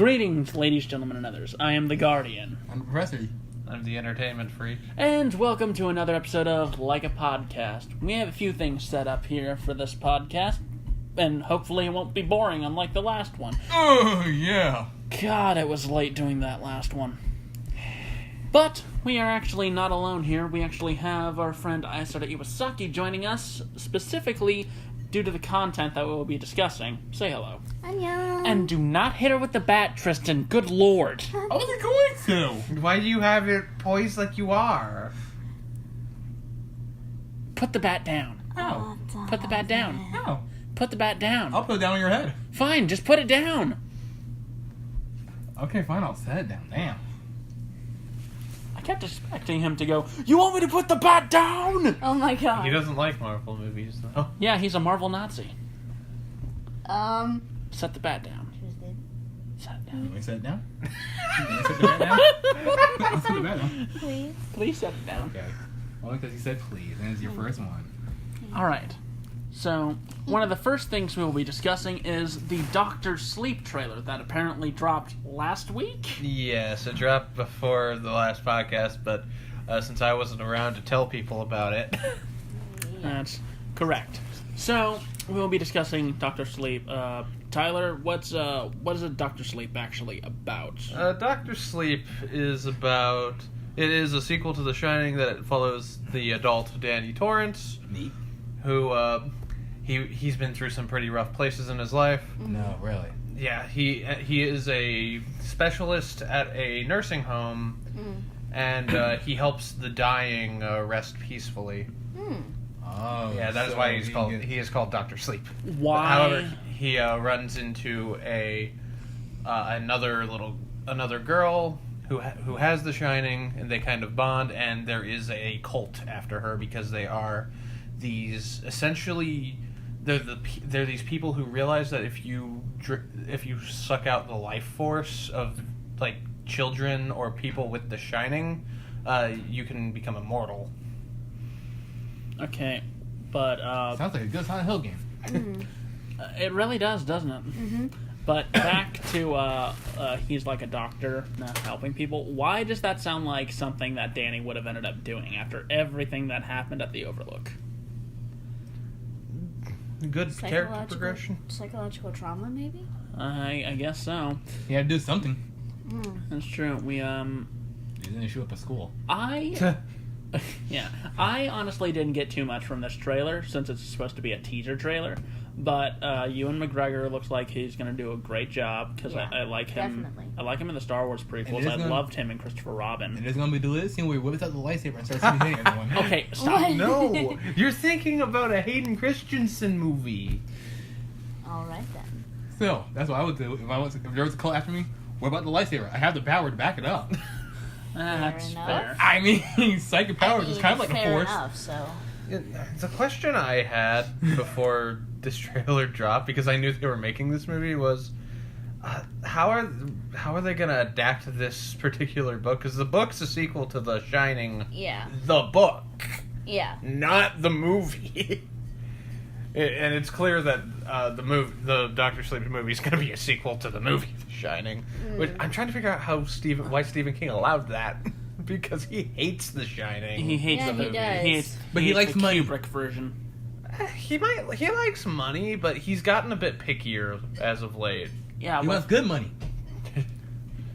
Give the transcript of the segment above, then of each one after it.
Greetings, ladies, gentlemen, and others. I am the Guardian. I'm the Professor. I'm the Entertainment Freak. And welcome to another episode of LAPcast. We have a few things set up here for this podcast, and hopefully it won't be boring unlike the last one. Oh, yeah. God, it was late doing that last one. But we are actually not alone here. We actually have our friend Aisara Iwasaki joining us, specifically due to the content that we will be discussing. Say hello. Annyeong. And do not hit her with the bat, Tristan. Good lord. I wasn't going to. Why do you have it poised like you are? Put the bat down. Oh. Put the bat down. No. Put the bat down. I'll put it down on your head. Fine, just put it down. Okay, fine. I'll set it down. Damn. I kept expecting him to go, "You want me to put the bat down?" Oh my god. He doesn't like Marvel movies, though. Yeah, he's a Marvel Nazi. Set the bat down. Tuesday. Set it down. Can we set it down? Can we set the bat down? I'll set the bat down. Please. Please set it down. Okay. Only because he said please, and it's your first one. Alright. So, one of the first things we will be discussing is the Dr. Sleep trailer that apparently dropped last week? Yes, it dropped before the last podcast, but since I wasn't around to tell people about it. That's correct. So, we will be discussing Dr. Sleep. Tyler, what is a Dr. Sleep actually about? Dr. Sleep is about... It is a sequel to The Shining that it follows the adult Danny Torrance, Neat. who, he's been through some pretty rough places in his life. No, really. Yeah, he is a specialist at a nursing home, and he helps the dying rest peacefully. Oh. Yeah, that is why he is called Dr. Sleep. Why? However, he runs into another girl who has the Shining, and they kind of bond, and there is a cult after her because they are these essentially. They're these people who realize that if you suck out the life force of like children or people with the Shining, you can become immortal. Okay, but Sounds like a good Silent Hill game. it really does, doesn't it? Mm-hmm. But back to he's like a doctor helping people. Why does that sound like something that Danny would have ended up doing after everything that happened at the Overlook? Good character progression. Psychological trauma, maybe? I guess so. You had to do something. That's true. We You didn't show up at school. I honestly didn't get too much from this trailer since it's supposed to be a teaser trailer. But Ewan McGregor looks like he's going to do a great job because I like him. Definitely. I like him in the Star Wars prequels. I loved him in Christopher Robin. And there's going to be the deleted scene where he whips out the lightsaber and starts hitting everyone. Okay, stop. What? No, you're thinking about a Hayden Christensen movie. Alright then. Still, that's what I would do if there was a cult after me. What about the lightsaber? I have the power to back it up. That's enough. fair. I mean, psychic powers is kind of like a fair force. enough, so. The question I had before this trailer dropped, because I knew they were making this movie, was how are they going to adapt this particular book? Because the book's a sequel to The Shining. Yeah. The book. Yeah. Not the movie. And it's clear that the Dr. Sleep movie is going to be a sequel to the movie The Shining. Which I'm trying to figure out why Stephen King allowed that. Because he hates The Shining. He hates the Yeah, he movie. does. But he hates likes the money. Kubrick version. He likes money, but he's gotten a bit pickier as of late. Yeah, He wants good money.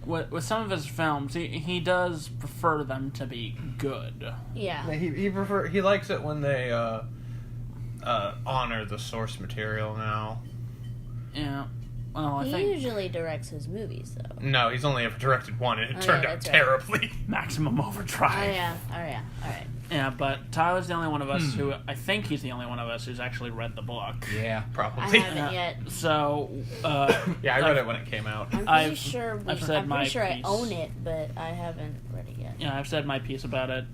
with some of his films, he does prefer them to be good. Yeah. He likes it when they honor the source material now. Yeah. Well, I He think usually directs his movies, though. No, he's only ever directed one, and it Oh, turned yeah, out that's right. terribly. Maximum Overdrive. Oh, yeah. Alright. Yeah, but Tyler's the only one of us who... I think he's the only one of us who's actually read the book. Yeah. I Probably. haven't yet. So, Yeah, I read it when it came out. I'm pretty I've sure said I own it, but I haven't read it yet. yeah, I've said my piece about it.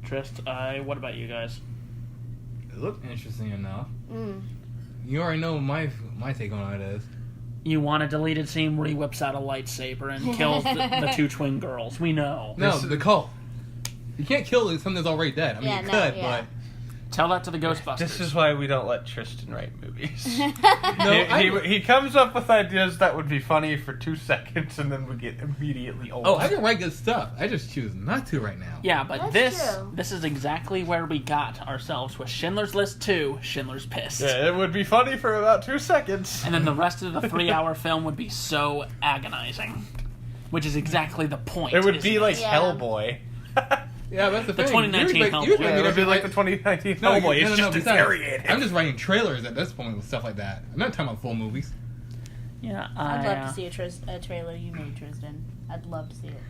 Trist, what about you guys? It looked interesting enough. You already know my take on it is. You want a deleted scene where he whips out a lightsaber and kills the two twin girls. We know. No, the cult. You can't kill something that's already dead. I mean, Yeah, you no, could, yeah. but Tell that to the Ghostbusters. This is why we don't let Tristan write movies. No, he comes up with ideas that would be funny for 2 seconds, and then we get immediately old. Oh, I can write good stuff. I just choose not to right now. Yeah, but That's true. this is exactly where we got ourselves with Schindler's List 2, Schindler's Pissed. Yeah, it would be funny for about 2 seconds. And then the rest of the 3-hour film would be so agonizing. Which is exactly the point. It would be isn't like Yeah. Hellboy. Yeah, that's the The thing. 2019 You Hellboy. expect Yeah, me it to would be like the write- 2019 No, Hellboy. It's just besides, infuriating. I'm just writing trailers at this point with stuff like that. I'm not talking about full movies. Yeah, I'd love to see a trailer you made, Tristan. I'd love to see it.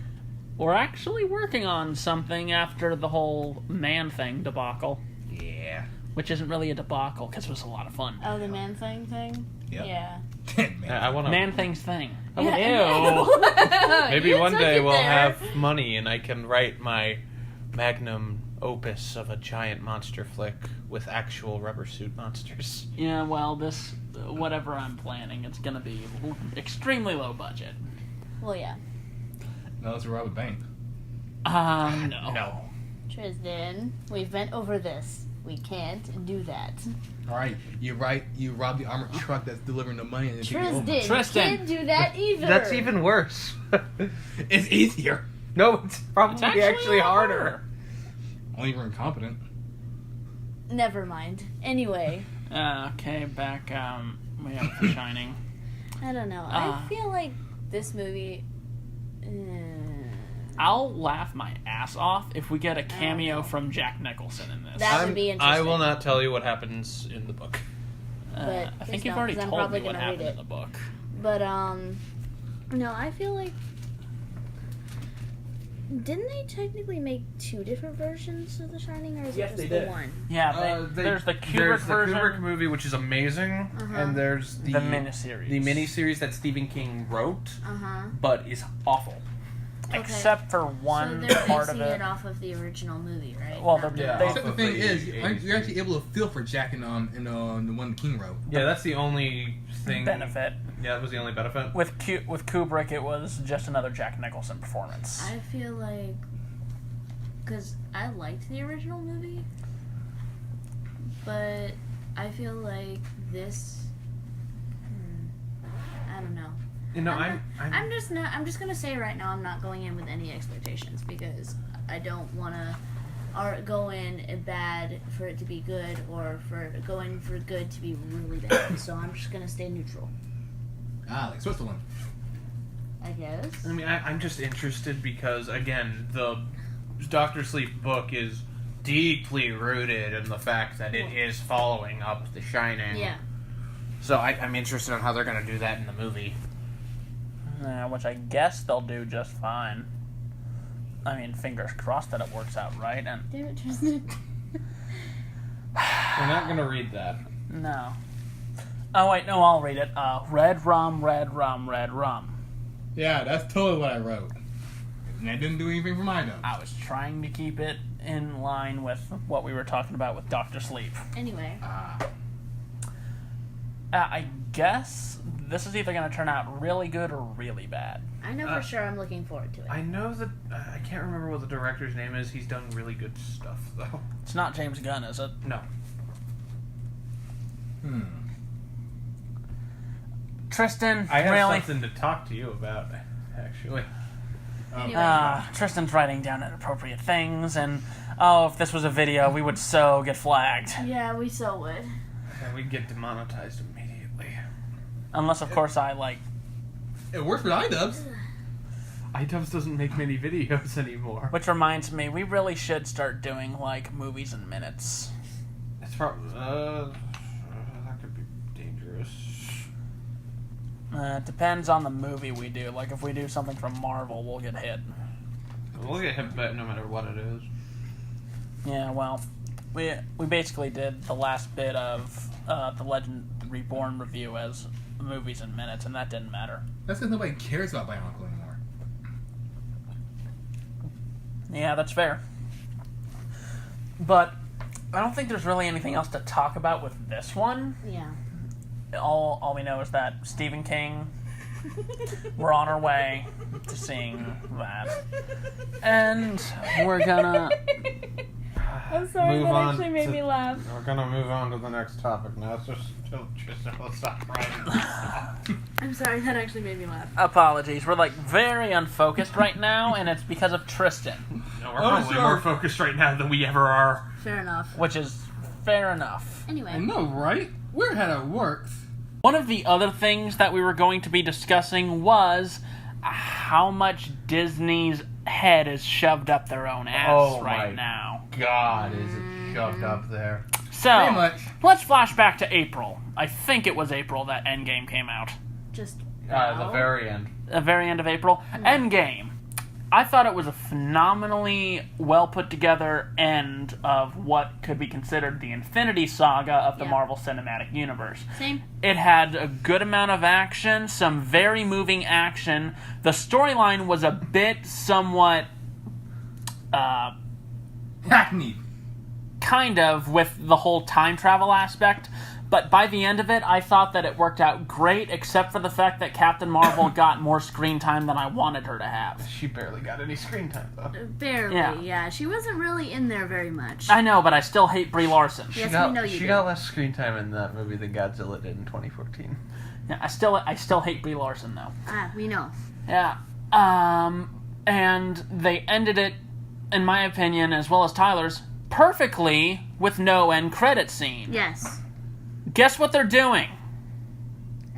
We're actually working on something after the whole Man-Thing debacle. Yeah. Which isn't really a debacle, because it was a lot of fun. Oh, the Man-Thing thing? Yep. Yeah. Man. I want to. Man-Thing's thing. Ew. Maybe You one took day it we'll there. have money and I can write my magnum opus of a giant monster flick with actual rubber suit monsters. Yeah, well, this, whatever I'm planning, it's gonna be extremely low budget. Well, yeah. No, let's rob a bank. No. No. Tristan, we've been over this. We can't do that. All right, you rob the armored truck that's delivering the money and then take it over. Tristan, Tristan. you can't do that either. That's even worse. It's easier. No, it's probably It's actually harder. Only if you're incompetent. Never mind. Anyway, Okay, back, we have The Shining. I don't know. I feel like this movie... I'll laugh my ass off if we get a cameo Okay. from Jack Nicholson in this. That would be interesting. I will not tell you what happens in the book. I but think please you've don't, already 'cause I'm told me probably what gonna read happened it. in the book. But, no, I feel like... Didn't they technically make 2 different versions of The Shining, or is Yes, it they just did. the one? Yeah, there's the Kubrick version, Kubrick movie, which is amazing, Uh-huh. and there's the miniseries. the miniseries that Stephen King wrote, Uh-huh. but is awful. Okay. Except for one so they're part of basing it. it off of the original movie, right? Well, Not they're- Yeah. they- Except the thing is, you're actually able to feel for Jack in the one King wrote. Yeah, that's the only thing. benefit. Yeah, that was the only benefit. With Kubrick, it was just another Jack Nicholson performance. I feel like... Because I liked the original movie, but I feel like this... I don't know. You know, I'm just gonna say right now I'm not going in with any expectations because I don't want to go in bad for it to be good or for going for good to be really bad. So I'm just gonna stay neutral, Like Switzerland. I guess. I mean, I'm just interested because, again, the Dr. Sleep book is deeply rooted in the fact that it is following up The Shining. Yeah. So I'm interested in how they're going to do that in the movie. Which I guess they'll do just fine. I mean, fingers crossed that it works out right. And Damn it, Tristan. We're not going to read that. no. Oh wait, no, I'll read it. Red rum, red rum, red rum. Yeah, that's totally what I wrote. And that didn't do anything for my notes. I was trying to keep it in line with what we were talking about with Dr. Sleep. Anyway, I guess this is either going to turn out really good or really bad. I know for sure I'm looking forward to it. I know that... I can't remember what the director's name is. He's done really good stuff, though. It's not James Gunn, is it? No. Tristan, I have really? something to talk to you about, actually. Anyway. Tristan's writing down inappropriate things, and if this was a video, we would so get flagged. Yeah, we so would. And we'd get demonetized immediately. Unless, of course, It works with iDubbbz. iDubbbz doesn't make many videos anymore. Which reminds me, we really should start doing, movies in minutes. It's probably... that could be dangerous. It depends on the movie we do. Like, if we do something from Marvel, we'll get hit. We'll get hit back no matter what it is. Yeah, well, we basically did the last bit of the Legend Reborn review as movies in minutes, and that didn't matter. That's because nobody cares about Bionicle anymore. Yeah, that's fair. But I don't think there's really anything else to talk about with this one. Yeah. All we know is that Stephen King, we're on our way to seeing that. And we're gonna... I'm sorry, move that on actually made to- me laugh. We're gonna move on to the next topic now. So let's stop crying. I'm sorry, that actually made me laugh. Apologies. We're like very unfocused right now, and it's because of Tristan, No, we're probably more focused right now than we ever are. Fair enough. which is fair enough. Anyway. I know, right? Weird how that works. One of the other things that we were going to be discussing was how much Disney's head is shoved up their own ass right now. God, is it shoved up there? So, Pretty much. let's flash back to April. I think it was April that Endgame came out. Just The very end. The very end of April. Endgame. I thought it was a phenomenally well put together end of what could be considered the Infinity Saga of the Yeah. Marvel Cinematic Universe. Same. It had a good amount of action, some very moving action. The storyline was a bit somewhat Hackneyed. kind of with the whole time travel aspect, but by the end of it, I thought that it worked out great, except for the fact that Captain Marvel got more screen time than I wanted her to have. She barely got any screen time, though. Barely, Yeah. yeah. She wasn't really in there very much. I know, but I still hate Brie Larson. Yes, got, we know you she do. got less screen time in that movie than Godzilla did in 2014. Yeah, I still hate Brie Larson though. We know. Yeah. And they ended it, in my opinion, as well as Tyler's, perfectly with no end credit scene. Yes. Guess what they're doing?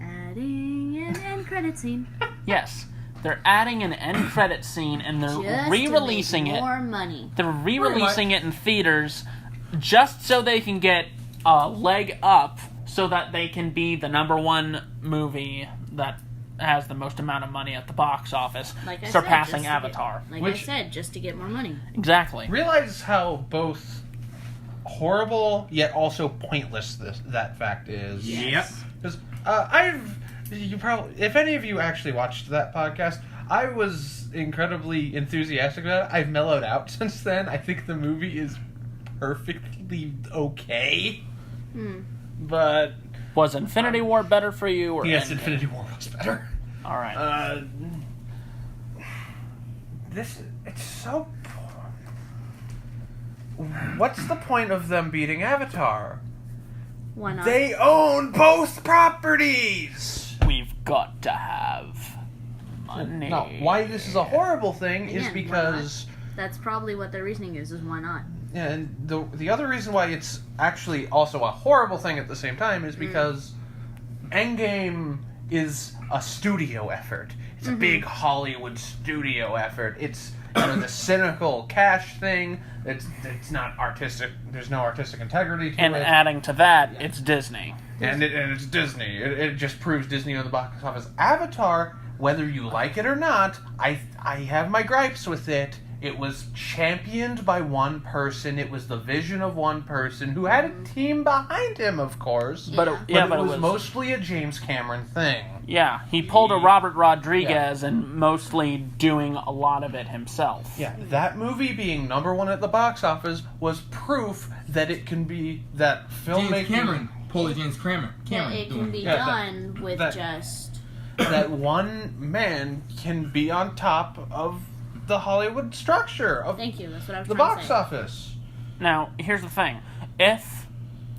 Adding an end credit scene. Yes. They're adding an end credit scene and they're Just re-releasing to make it. more money. They're re-releasing it in theaters just so they can get a leg up so that they can be the number one movie that has the most amount of money at the box office, Like I surpassing said, just to Avatar. Get, like I said, just to get more money. Exactly. Realize how both horrible yet also pointless that fact is. Yep. Because you probably, if any of you actually watched that podcast, I was incredibly enthusiastic about it. I've mellowed out since then. I think the movie is perfectly okay. But Was Infinity War better for you? Or yes, Endgame? Infinity War was better. All right. It's so. What's the point of them beating Avatar? Why not? They own both properties! We've got to have money. No, why this is a horrible thing is Again, because... That's probably what their reasoning is why not? Yeah, and the other reason why it's actually also a horrible thing at the same time is because Endgame is a studio effort. It's a big Hollywood studio effort. It's the cynical cash thing. It's not artistic. There's no artistic integrity to And it. adding to that, it's Disney. And it's Disney. It just proves Disney on the box office. Avatar, whether you like it or not, I have my gripes with it. It was championed by one person. It was the vision of one person who had a team behind him, of course. But it was mostly a James Cameron thing. Yeah, he pulled a Robert Rodriguez and mostly doing a lot of it himself. Yeah, that movie being number one at the box office was proof that it can be that filmmaking. James Cameron. Pull James Cameron. Yeah, it can be Yeah, done with that- just... that one man can be on top of the Hollywood structure of Thank you, that's what I was the trying to box say. office. Now, here's the thing. If,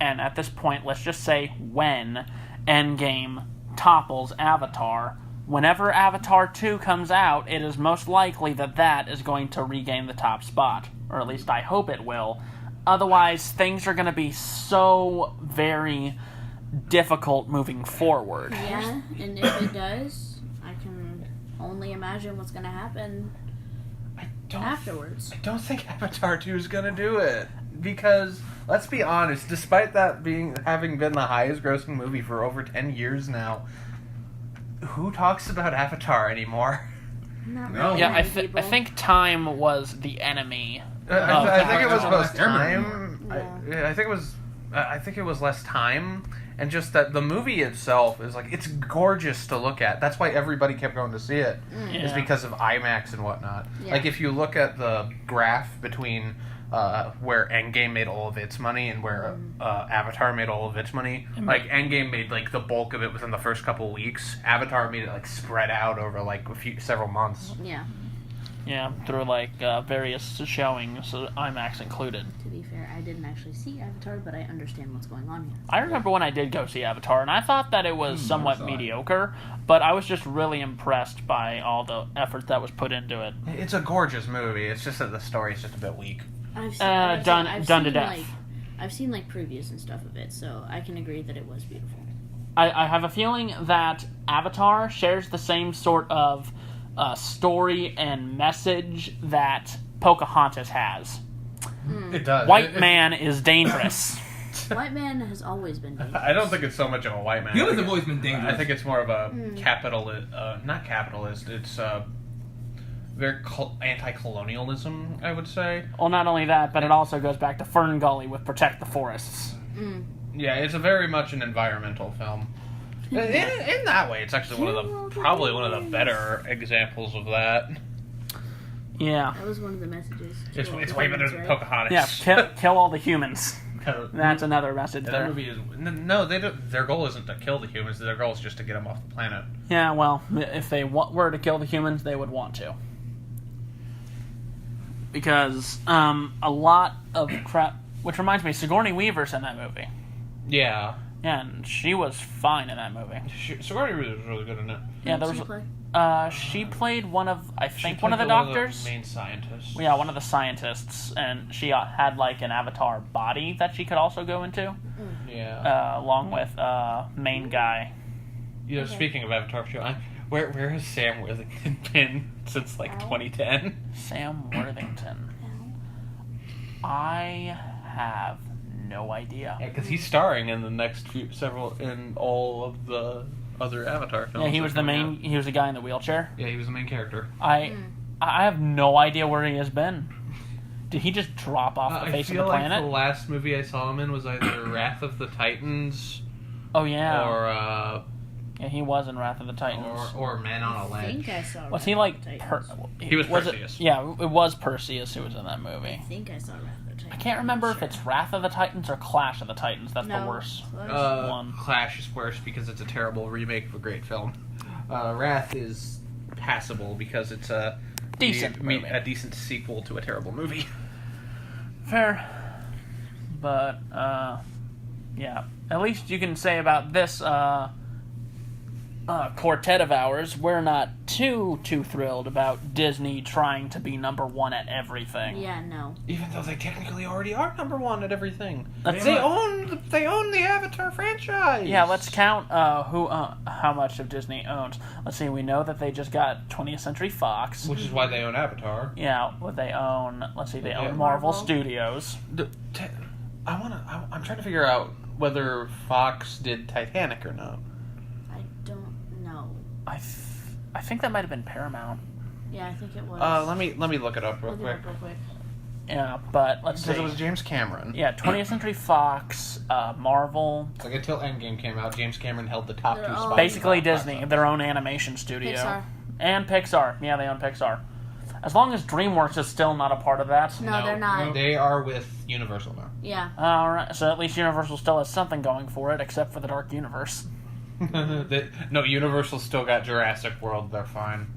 and at this point, let's just say when, Endgame topples Avatar, whenever Avatar 2 comes out, it is most likely that that is going to regain the top spot. Or at least I hope it will. Otherwise, things are going to be so very difficult moving forward. Yeah, and if it does, I can only imagine what's going to happen afterwards. I don't think Avatar 2 is going to do it. Because, let's be honest, despite that having been the highest grossing movie for over 10 years now, who talks about Avatar anymore? Not No. really Yeah, many people. I think time was the enemy. I think it was Avatar both Airbender. time. I think it was less time, and just that the movie itself is like, it's gorgeous to look at. That's why everybody kept going to see it, is Yeah. because of IMAX and whatnot. Yeah. Like, if you look at the graph between where Endgame made all of its money and where Avatar made all of its money, like, Endgame made like the bulk of it within the first couple weeks. Avatar made it like spread out over like several months. Yeah. Yeah, through various showings, IMAX included. To be fair, I didn't actually see Avatar, but I understand what's going on here. I remember when I did go see Avatar, and I thought that it was somewhat mediocre, but I was just really impressed by all the effort that was put into it. It's a gorgeous movie. It's just that the story's just a bit weak. Done to death. I've seen previews and stuff of it, so I can agree that it was beautiful. I have a feeling that Avatar shares the same sort of story and message that Pocahontas has. It does. White man is dangerous. White man has always been dangerous. I don't think it's so much of a white man. Humans have always been dangerous. I think it's more of a capitalist, not capitalist. It's very anti-colonialism, I would say. Well, not only that, but it also goes back to Fern Gully with Protect the Forests. Yeah, it's a very much an environmental film. In that way, it's actually probably one of the better examples of that. Yeah. That was one of the messages. It's way better than Pocahontas. Yeah, kill all the humans. That's another message That there. movie is they don't. Their goal isn't to kill the humans. Their goal is just to get them off the planet. Yeah, well, if they were to kill the humans, they would want to. Because a lot of crap... Which reminds me, Sigourney Weaver's in that movie. Yeah. Yeah, and she was fine in that movie. Sigourney Weaver was really good in it. Yeah, there was... she played one of the doctors. Main scientists. Yeah, one of the scientists, and she had an avatar body that she could also go into. Yeah. Along with main guy. You know, speaking of Avatar, where has Sam Worthington been since 2010? Sam Worthington. I have no idea. Yeah, because he's starring in the next in all of the other Avatar films. Yeah, he was the main. He was the guy in the wheelchair. Yeah, he was the main character. I have no idea where he has been. Did he just drop off the face of the planet? I feel like the last movie I saw him in was either Wrath of the Titans. Oh yeah. Or yeah, he was in Wrath of the Titans. Or Man on a Ledge. I think I saw. Was he he was Perseus. Yeah, it was Perseus who was in that movie. I think I saw Wrath of the Titans. I can't remember if it's Wrath of the Titans or Clash of the Titans. That's the worst one. Clash is worse because it's a terrible remake of a great film. Wrath is passable because it's a decent sequel to a terrible movie. Fair. But, yeah. At least you can say about this quartet of ours, we're not too thrilled about Disney trying to be number one at everything. Yeah, no. Even though they technically already are number one at everything. They own the Avatar franchise. Yeah, let's count how much of Disney owns. Let's see, we know that they just got 20th Century Fox. Which is why they own Avatar. Yeah, what they own. Let's see, they own Marvel Studios. I'm trying to figure out whether Fox did Titanic or not. I don't know. I think that might have been Paramount. Yeah, I think it was. Let me look it up real quick. Yeah, but let's see. Because it was James Cameron. Yeah, 20th Century Fox, Marvel. Like until Endgame came out, James Cameron held the top two spots. Basically Disney, their own animation studio. Pixar. And Pixar. Yeah, they own Pixar. As long as DreamWorks is still not a part of that. No, they're not. They are with Universal now. Yeah. Alright, so at least Universal still has something going for it, except for the Dark Universe. No, Universal still got Jurassic World. They're fine.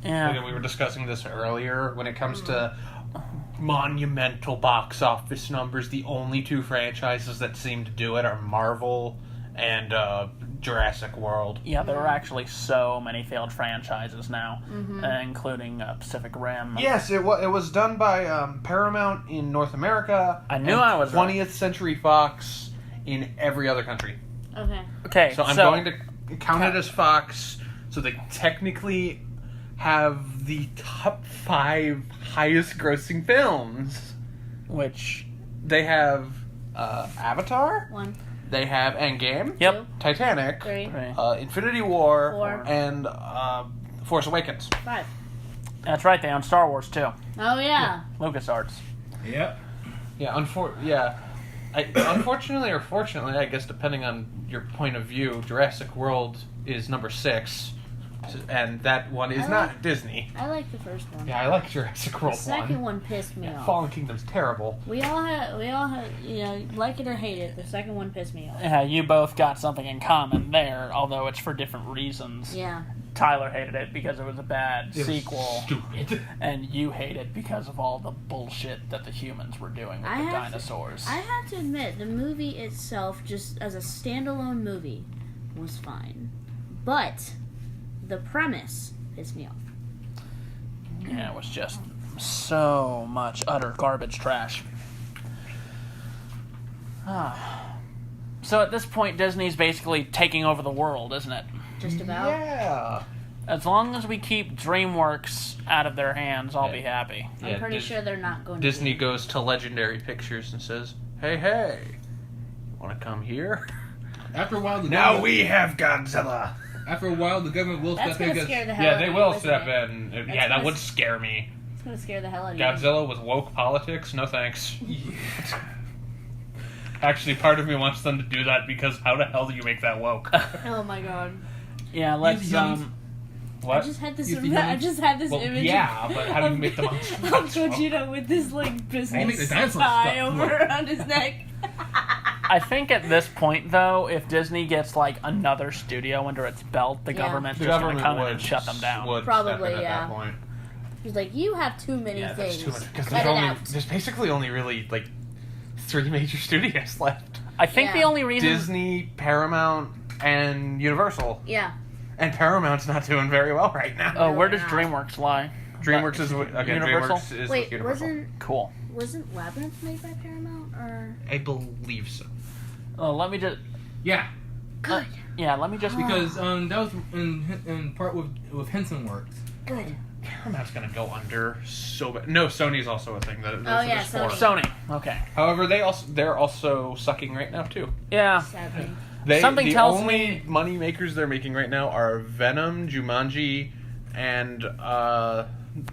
Yeah. Again, we were discussing this earlier. When it comes to monumental box office numbers, the only two franchises that seem to do it are Marvel and Jurassic World. Yeah, there are actually so many failed franchises now, including Pacific Rim. Yes, it was done by Paramount in North America. I knew I was 20th Century Fox in every other country. Okay, so I'm going to count it as Fox, so they technically have the top 5 highest grossing films. Which? They have Avatar. 1. They have Endgame. Yep. 2. Titanic. 3. Infinity War. 4. And Force Awakens. 5. That's right, they own Star Wars too. Oh, yeah. LucasArts. Yep. Yeah, unfortunately or fortunately, I guess depending on your point of view, Jurassic World is number 6. And that one is not Disney. I like the first one. Yeah, I like Jurassic World 1. The second one pissed me off. Fallen Kingdom's terrible. We all have, like it or hate it, the second one pissed me off. Yeah, you both got something in common there, although it's for different reasons. Yeah. Tyler hated it because it was a bad It was sequel, Stupid. and you hate it because of all the bullshit that the humans were doing with the dinosaurs. I have to admit, the movie itself, just as a standalone movie, was fine. But the premise pissed me off. Yeah, it was just so much utter garbage trash. So at this point, Disney's basically taking over the world, isn't it? Just about. Yeah. As long as we keep DreamWorks out of their hands, I'll be happy. I'm pretty sure they're not going to. Disney goes to Legendary Pictures and says, "Hey, want to come here?" After a while, we have Godzilla. After a while, the government will That's step in. gonna scare the hell Yeah, out they of will you, step isn't it? in. That's Yeah, that gonna would scare me. It's gonna scare the hell out of you. Godzilla with woke politics? No thanks. Actually, part of me wants them to do that because how the hell do you make that woke? Oh my god. Yeah, let's What? I just had this. You think I just had this Well, image. yeah, but how do you make the monster of not smoke? Gogeta with this like make business the dinosaurs tie stop over smoking. around his neck. I think at this point, though, if Disney gets like another studio under its belt, the Yeah. government's The just going government to come in would and shut them down. would Probably, step in at yeah. that point. He's like, you have too many Yeah, things. that's too much. Because Cut it out. there's basically only really like 3 major studios left: I think the Yeah. only reason Disney, Paramount, and Universal. Yeah. And Paramount's not doing very well right now. Oh, where No, does they're not. DreamWorks lie? DreamWorks is again. Universal? DreamWorks is Wait, Universal. Cool. wasn't Labyrinth made by Paramount or? I believe so. Let me just. Yeah, Good. Yeah, let me just. because that was in part with Henson Works. Good. Paramount's gonna go under so bad. No, Sony's also a thing. Yeah, Sony. Sony. Okay. However, they're also sucking right now too. Yeah. Sadly. Something the tells only me- money makers they're making right now are Venom, Jumanji, and the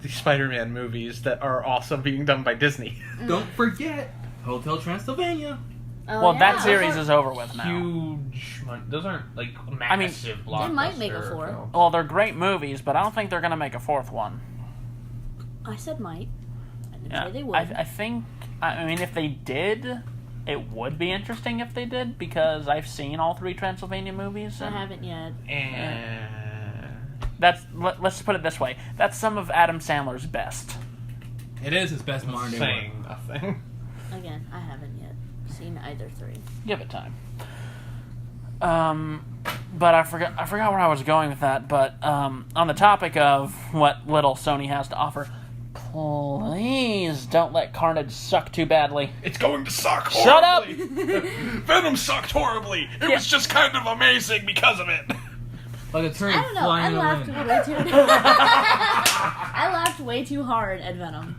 Spider-Man movies that are also being done by Disney. Don't forget Hotel Transylvania. Oh, Well, yeah. that series is over with now. Huge money. Those aren't like massive blockbuster. They might make a 4. films. Well, they're great movies, but I don't think they're going to make a fourth one. I said might. I didn't Yeah. say they would. I think. I mean, if they did, it would be interesting if they did, because I've seen all 3 Transylvania movies. I And haven't yet. let's put it this way. That's some of Adam Sandler's best. It is his best modern day work. saying nothing. Again, I haven't yet seen either 3. Give it time. But I forgot where I was going with that. But on the topic of what little Sony has to offer, please don't let Carnage suck too badly. It's going to suck Shut up! Venom sucked horribly. It was just kind of amazing because of it. Like a train I don't know. flying I in the laughed wind. way too. I laughed way too hard at Venom.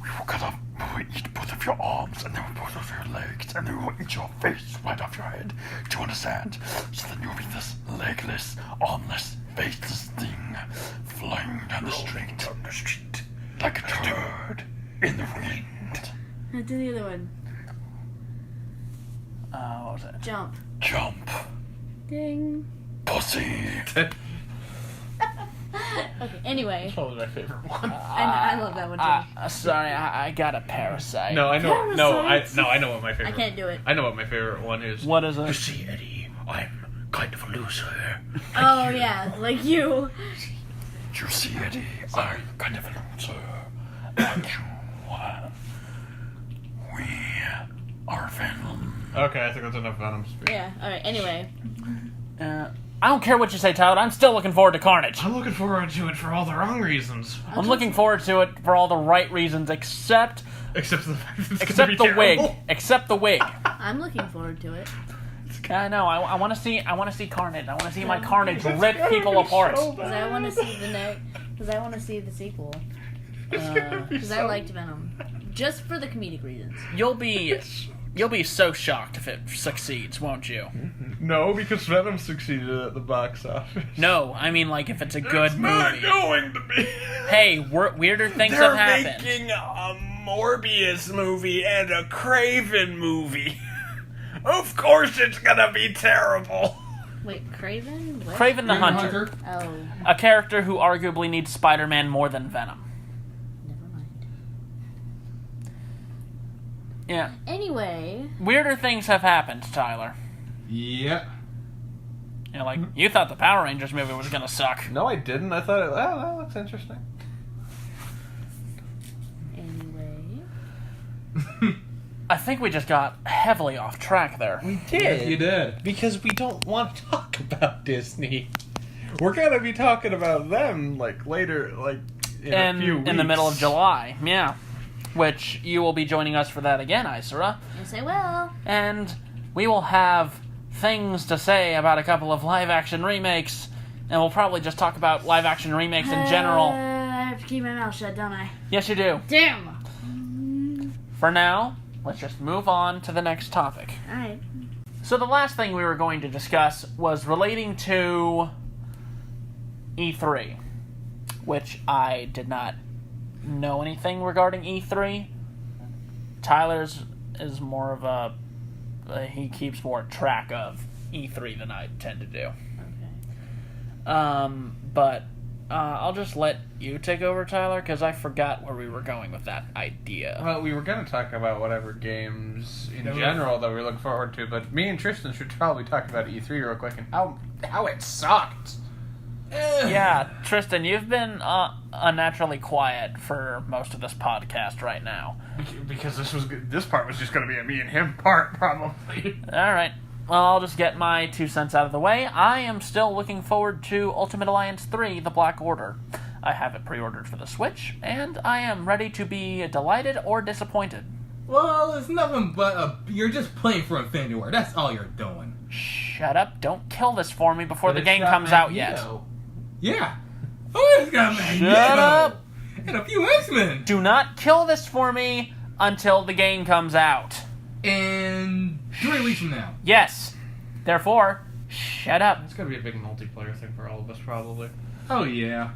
We will cut off, we will eat both of your arms and then both of your legs and then we will eat your face right off your head. Do you understand? So then you'll be this legless, armless, faceless thing flying down the street like a turd in the wind. Do the other one. What was it? Jump. Jump, Ding. pussy. Okay. Anyway, Probably my favorite one. I love that one too. Sorry, I got a parasite. No, I know. No, Parasites. I know what my favorite. I can't do it. I know what my favorite one is. What is it? See, Eddie, I'm kind of a loser. Oh yeah, like you. You see, Eddie, I'm kind of a loser. And you, we are Venom. Okay, I think that's enough Venom speak. Yeah. All right. Anyway, I don't care what you say, Tyler. I'm still looking forward to Carnage. I'm looking forward to it for all the wrong reasons. I'm looking forward to it for all the right reasons, except Except for the fact that it's gonna be the wig. terrible. Except the wig. I'm looking forward to it. I know. I want to see. Carnage. I want to see my Carnage rip people apart. Because I want to see the Because I want to see the sequel. Because I liked Venom, just for the comedic reasons. You'll be so shocked if it succeeds, won't you? No, because Venom succeeded at the box office. No, I mean like if it's a good movie. going to be. Hey, weirder things have happened. making a Morbius movie and a Craven movie. Of course it's gonna be terrible. Wait, Craven? What? Craven the Hunter, Oh, a character who arguably needs Spider-Man more than Venom. never mind. Yeah, Anyway, weirder things have happened, Tyler. Yep. You're like, you thought the Power Rangers movie was gonna suck. No, I didn't. I thought, that looks interesting. Anyway. I think we just got heavily off track there. We did. Yes, you did. Because we don't want to talk about Disney. We're gonna be talking about them like later, like in a few weeks. In the middle of July, yeah. Which you will be joining us for that again, Isara. Yes, I will. And we will have things to say about a couple of live-action remakes, and we'll probably just talk about live-action remakes in general. I have to keep my mouth shut, don't I? Yes, you do. Damn! For now, let's just move on to the next topic. Alright. So the last thing we were going to discuss was relating to E3, which I did not know anything regarding E3. Tyler's is more of a... he keeps more track of E3 than I tend to do. Okay. But I'll just let you take over, Tyler, because I forgot where we were going with that idea. Well, we were going to talk about whatever games in general that we look forward to, but me and Tristan should probably talk about E3 real quick and how it sucked. Yeah, Tristan, you've been unnaturally quiet for most of this podcast right now. Because this part was just going to be a me and him part, probably. Alright, well, I'll just get my 2 cents out of the way. I am still looking forward to Ultimate Alliance 3, The Black Order. I have it pre-ordered for the Switch, and I am ready to be delighted or disappointed. Well, it's nothing but you're just playing for Infinity War. That's all you're doing. Shut up, don't kill this for me before the game comes out yet. Yeah. Oh, it's got Magneto. Shut up! And a few X-Men. Do not kill this for me until the game comes out. And 3 weeks from now. Yes. Therefore, shut up. It's going to be a big multiplayer thing for all of us, probably. Oh, yeah.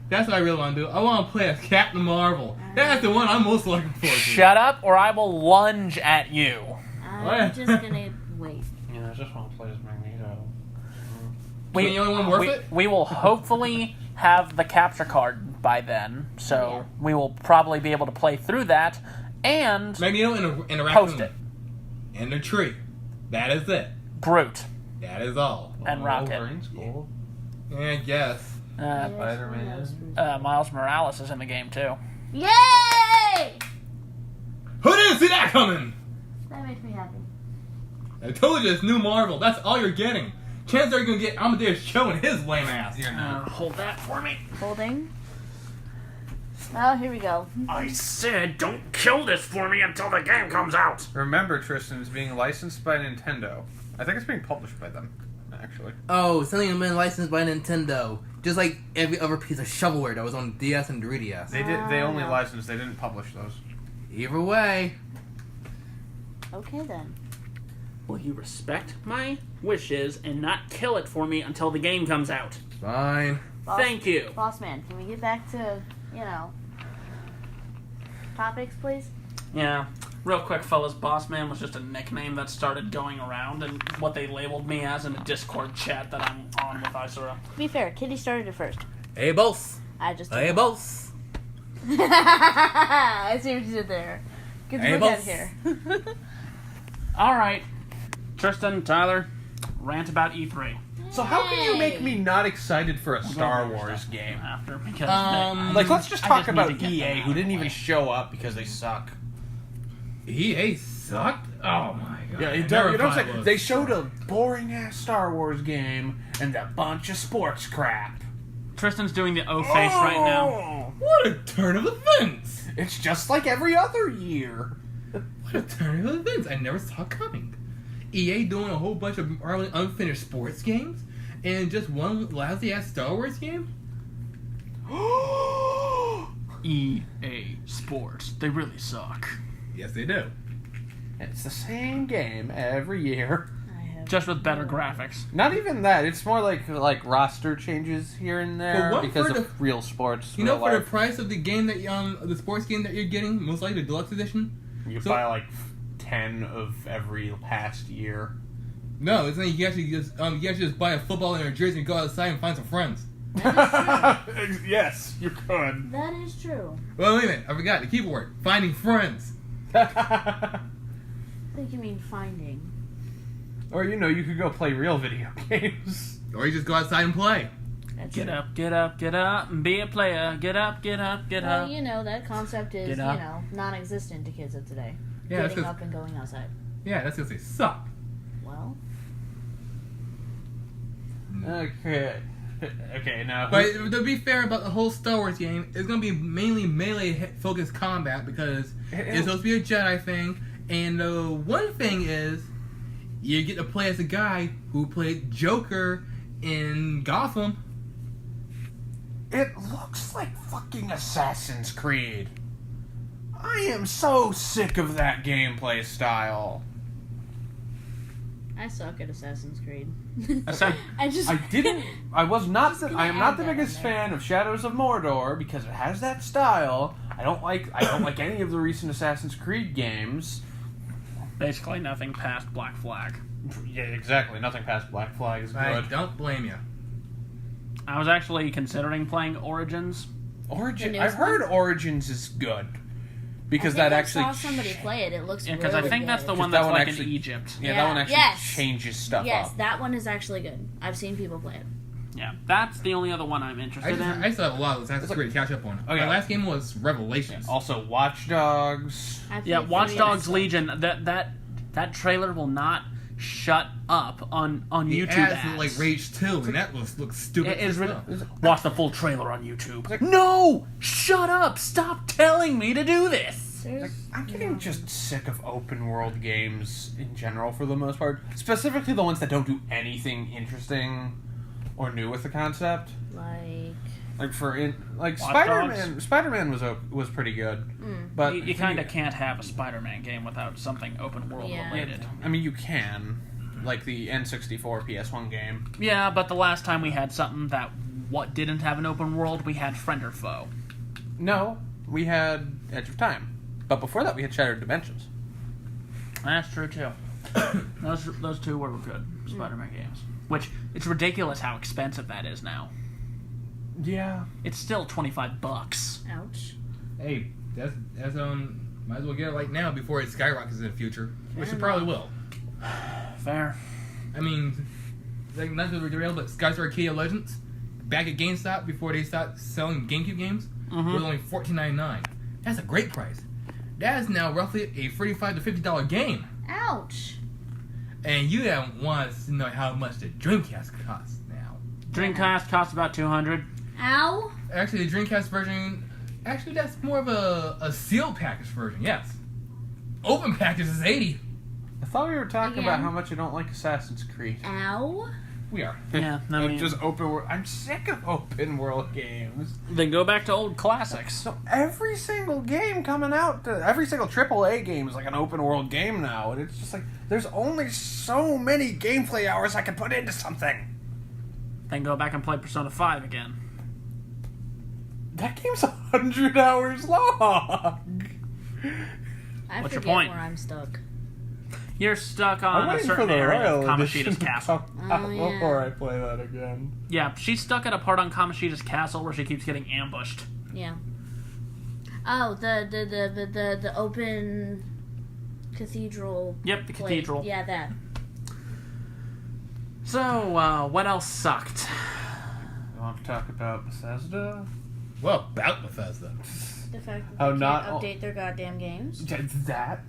That's what I really want to do. I want to play as Captain Marvel. That's the one I'm most looking forward to. Shut up, or I will lunge at you. I'm just gonna wait. Yeah, I just want to play as Magneto. Is the only one worth it? We will hopefully have the capture card by then, so we will probably be able to play through that and Magneto and a post raccoon. it. And a tree. That is it. Groot That is all. and Rocket. Wolverine's cool. Yeah, I guess. Spider-Man. Miles Morales is in the game too. Yay! Who didn't see that coming? That makes me happy. I told you it's new Marvel. That's all you're getting. Chances are you're going to get Amadeus Cho and his lame ass. You're not. Hold that for me. Holding. Well, here we go. I said don't kill this for me until the game comes out. Remember, Tristan, it's being licensed by Nintendo. I think it's being published by them, actually. Oh, something has been licensed by Nintendo. Just like every other piece of shovelware that was on DS and 3DS. They only no. licensed, they didn't publish those. Either way. Okay then. Will you respect my wishes and not kill it for me until the game comes out? Fine. Thank you. Boss man, can we get back to, topics, please? Yeah. Real quick, fellas, Boss Man was just a nickname that started going around and what they labeled me as in a Discord chat that I'm on with Isura. To be fair, Kitty started it first. Hey, boss. I just Hey, boss. I see what you did there. Good to Hey, look at boss. here. Alright. Tristan, Tyler, rant about E3. So how can you make me not excited for a Star Wars game? After, because Like, let's just I talk just need about to get EA, them who out didn't of even the way. show up because they suck. EA sucked? Oh my god. Yeah, you know what I'm saying? They showed a boring-ass Star Wars game and a bunch of sports crap. Tristan's doing the O face right now. Oh, What a turn of events! it's just like every other year. What a turn of events I never saw coming. EA doing a whole bunch of unfinished sports games and just one lousy-ass Star Wars game? EA Sports. They really suck. Yes, they do. It's the same game every year. Just with better graphics. Not even that. It's more like roster changes here and there what because for of real sports. You know, real for the life. price of the game that the sports game that you're getting, most likely the deluxe edition. You So- buy like 10 of every past year. No, it's not. You actually just buy a football and a jersey and go outside and find some friends. Yes, you could. That is true. Well, wait a minute. I forgot the keyboard. Finding friends. I think you mean finding. Or you could go play real video games. Or you just go outside and play. That's Get true. up, get up, get up, and be a player. Get up, get up, get Well, up. you know, that concept is, Get you up. know, non-existent to kids of today. Yeah, that's Getting just- up and going outside. Yeah, that's because they suck. Well, Okay. Okay, now. But to be fair about the whole Star Wars game, it's going to be mainly melee-focused combat because it's supposed to be a Jedi thing. And the one thing is, you get to play as a guy who played Joker in Gotham. It looks like fucking Assassin's Creed. I am so sick of that gameplay style. I suck at Assassin's Creed. Assa- I just. I was not. gonna I am not add the that biggest in there. fan of Shadows of Mordor because it has that style. I don't like any of the recent Assassin's Creed games. Basically nothing past Black Flag. Yeah, exactly. Nothing past Black Flag is I good. don't blame you. I was actually considering playing Origins. Origin. The I've newest heard one? Origins is good because I think that I actually. saw somebody play it. It looks Yeah, because really I think that's the good. one that that's one like actually- in Egypt. Yeah, that Yeah, one actually yes. changes stuff Yes, up. that one is actually good. I've seen people play it. Yeah, that's the only other one I'm I interested in. still have a lot of Assassin's Creed to catch up on. Okay. My last game was Revelations. Also, Watch Dogs. I've Yeah, played Watch 3 Dogs episodes. Legion. That trailer will not shut up on The YouTube ads ads. look like Rage 2, and that looks stupid. It is as well. Watch the full trailer on YouTube. No! Shut up! Stop telling me to do this! There's- I'm getting just sick of open world games in general for the most part. Specifically the ones that don't do anything interesting or new with the concept. Like, Watch Spider-Man. Spider-Man was pretty good, but You kind of can't have a Spider-Man game without something open world Yeah. related. I mean, you can, like the N64 PS1 game. Yeah, but the last time we had something that didn't have an open world, we had Friend or Foe. No, we had Edge of Time, but before that we had Shattered Dimensions. That's true too. those two were good Spider-Man games. Which it's ridiculous how expensive that is now. Yeah, It's still $25. ouch. Hey, that's might as well get it right now before it skyrockets in the future, which it Fair probably will. Fair. I mean, like not to derail, but Skyward Arcadia Legends back at GameStop before they stopped selling GameCube games was only $14.99. That's a great price. That is now roughly a $35 to $50 game, Ouch. and you don't want to know how much the Dreamcast costs now. Dreamcast costs about $200. Ow. Actually, the Dreamcast version, that's more of a sealed package version. Yes, open package is $80. I thought we were talking Again? about how much you don't like Assassin's Creed. Ow. We are. Yeah, I mean- just open world. I'm sick of open world games. Then go back to old classics. So every single game coming out, every single AAA game is like an open world game now, and it's just like there's only so many gameplay hours I can put into something. Then go back and play Persona 5 again. That game's 100 hours long. I What's your forget point? where I'm stuck. You're stuck I'm on a waiting for certain the area of Royal Edition Kamoshida's to castle. come out Oh, yeah. before I play that again. Yeah, she's stuck at a part on Kamoshida's castle where she keeps getting ambushed. Yeah. Oh, the open cathedral. Yep, the plate. cathedral. Yeah, that. So, what else sucked? You want to talk about Bethesda? Well, about Bethesda. The fact that Oh, they not can't all- update their goddamn games. That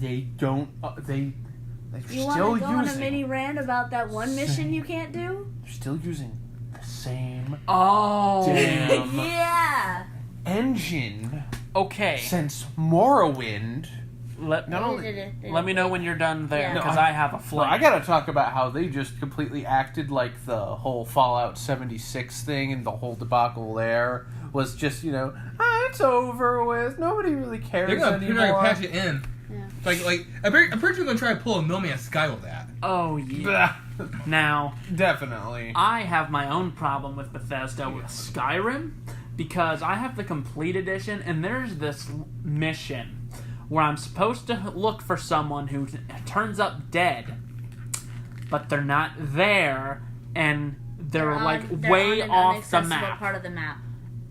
they don't. They're You still want to go on a using. mini rant about that one mission you can't do? They're still using the same Oh, Damn. Yeah. engine Okay, since Morrowind. let Not only- me know when you're done there, Yeah. because No, I have a Well, flight. I gotta talk about how they just completely acted like the whole Fallout 76 thing and the whole debacle there was just, it's over with. Nobody really cares They're gonna anymore. patch it in. Yeah. Like I'm pretty sure they're gonna try to pull a No Man's Sky with that. Oh, yeah. Now, Definitely. I have my own problem with Bethesda with Skyrim because I have the complete edition and there's this mission where I'm supposed to look for someone who turns up dead, but they're not there and they're way on an off the inaccessible map. part of the map.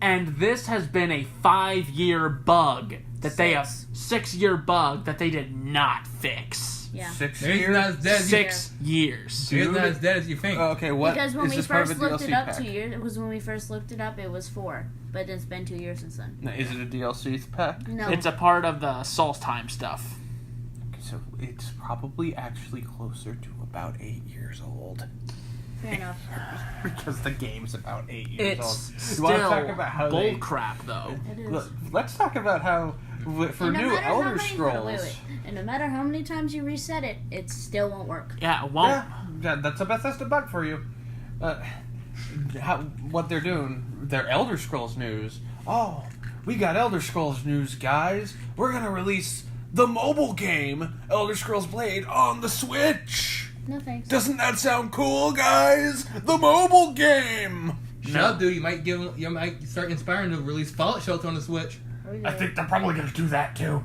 And this has been a 5-year bug that they have 6-year bug that they did not fix. Yes. Yeah. 6 He's years? not as dead as you 6 years. He's not as dead as you think. Okay, what Because when is we this part of first a looked DLC it up pack? 2 years, it was when we first looked it up. It was 4, but it's been 2 years since then. Now, is it a DLC pack? No, It's a part of the Souls Time stuff. So it's probably actually closer to about 8 years old. fair enough. Because the game's about 8 years It's old. still You want to talk about how bull crap, though. It is. Let's talk about how for And no new matter how Elder many- Scrolls. Wait. And no matter how many times you reset it, it still won't work. Yeah, it won't. Yeah, that's a Bethesda bug for you. What they're doing, their Elder Scrolls news. Oh, we got Elder Scrolls news, guys. We're gonna release the mobile game Elder Scrolls Blade on the Switch. No thanks. Doesn't that sound cool, guys? The mobile game. Shut up, dude. You might start inspiring to release Fallout Shelter on the Switch. I think they're probably gonna do that too.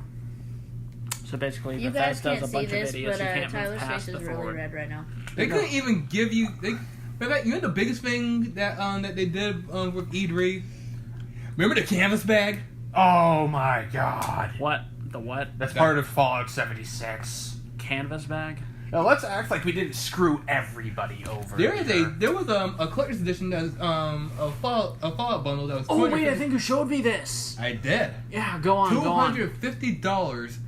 So basically, You guys Bethesda's can't a see bunch this, of idiots but who can't move Tyler's past face the is really forward. red right now. They couldn't even give you. In fact, you know the biggest thing that they did with E3? Remember the canvas bag? Oh my god. What? The what? That's part of Fallout 76. Canvas bag? Now let's act like we didn't screw everybody over. There here. was a collector's edition that was a Fallout bundle that was. Oh wait, I $250 think you showed me this. I did. Yeah, go on, go on. $250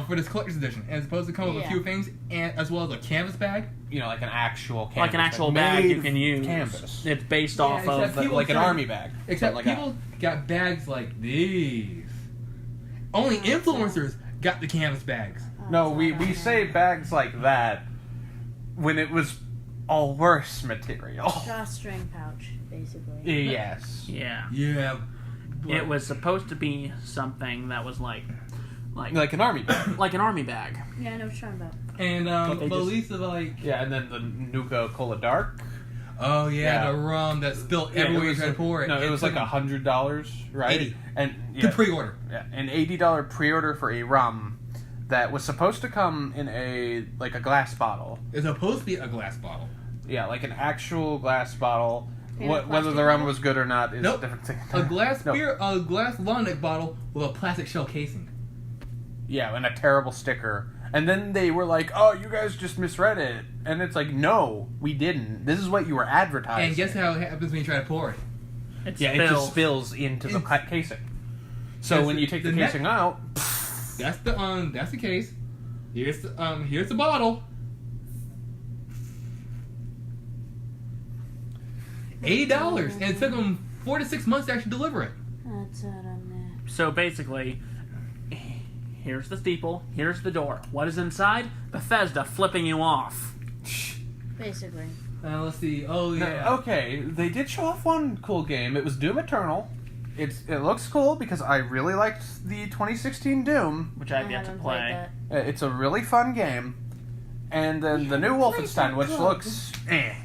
for this collector's edition, and it's supposed to come with a Yeah. few things, and as well as a canvas bag. You know, like an actual canvas. Like an actual bag you can use. Canvas. It's based Yeah, off except of. people Like an started- army bag. Except Something like people got bags like these. Only influencers got the canvas bags. that. No, we say bags like that when it was all worse material. Drawstring pouch, basically. Yes. Yeah. Yeah. It was supposed to be something that was like Like an army bag. an army bag. Yeah, I know what you're talking about. And But they but just- Lisa like, Yeah, and then the Nuka Cola Dark. oh yeah, Yeah. the rum that spilled Yeah, everywhere it you was tried to pour it. No, it was like took $100, right? 80. And to pre-order. Yeah, an $80 pre-order for a rum that was supposed to come in a glass bottle. It's supposed to be a glass bottle. Yeah, like an actual glass bottle. And a Whether plastic the rum bottle? was good or not is Nope. a different thing. A glass No. beer, a glass long neck bottle with a plastic shell casing. Yeah, and a terrible sticker. And then they were like, "Oh, you guys just misread it." And it's like, "No, we didn't. This is what you were advertising." And guess how it happens when you try to pour it? It's Yeah, it just spills into the casing. So Yes, when you take the the neck- casing out, That's the case. Here's the bottle. $80, and it took them 4 to 6 months to actually deliver it. That's what I'm So basically, here's the steeple, here's the door. What is inside? Bethesda flipping you off. Basically. Let's see. Oh no, yeah. okay, they did show off one cool game. It was Doom Eternal. It looks cool because I really liked the 2016 Doom. Which I've yet to haven't play. played that. It's a really fun game. And then the new Wolfenstein, which looks And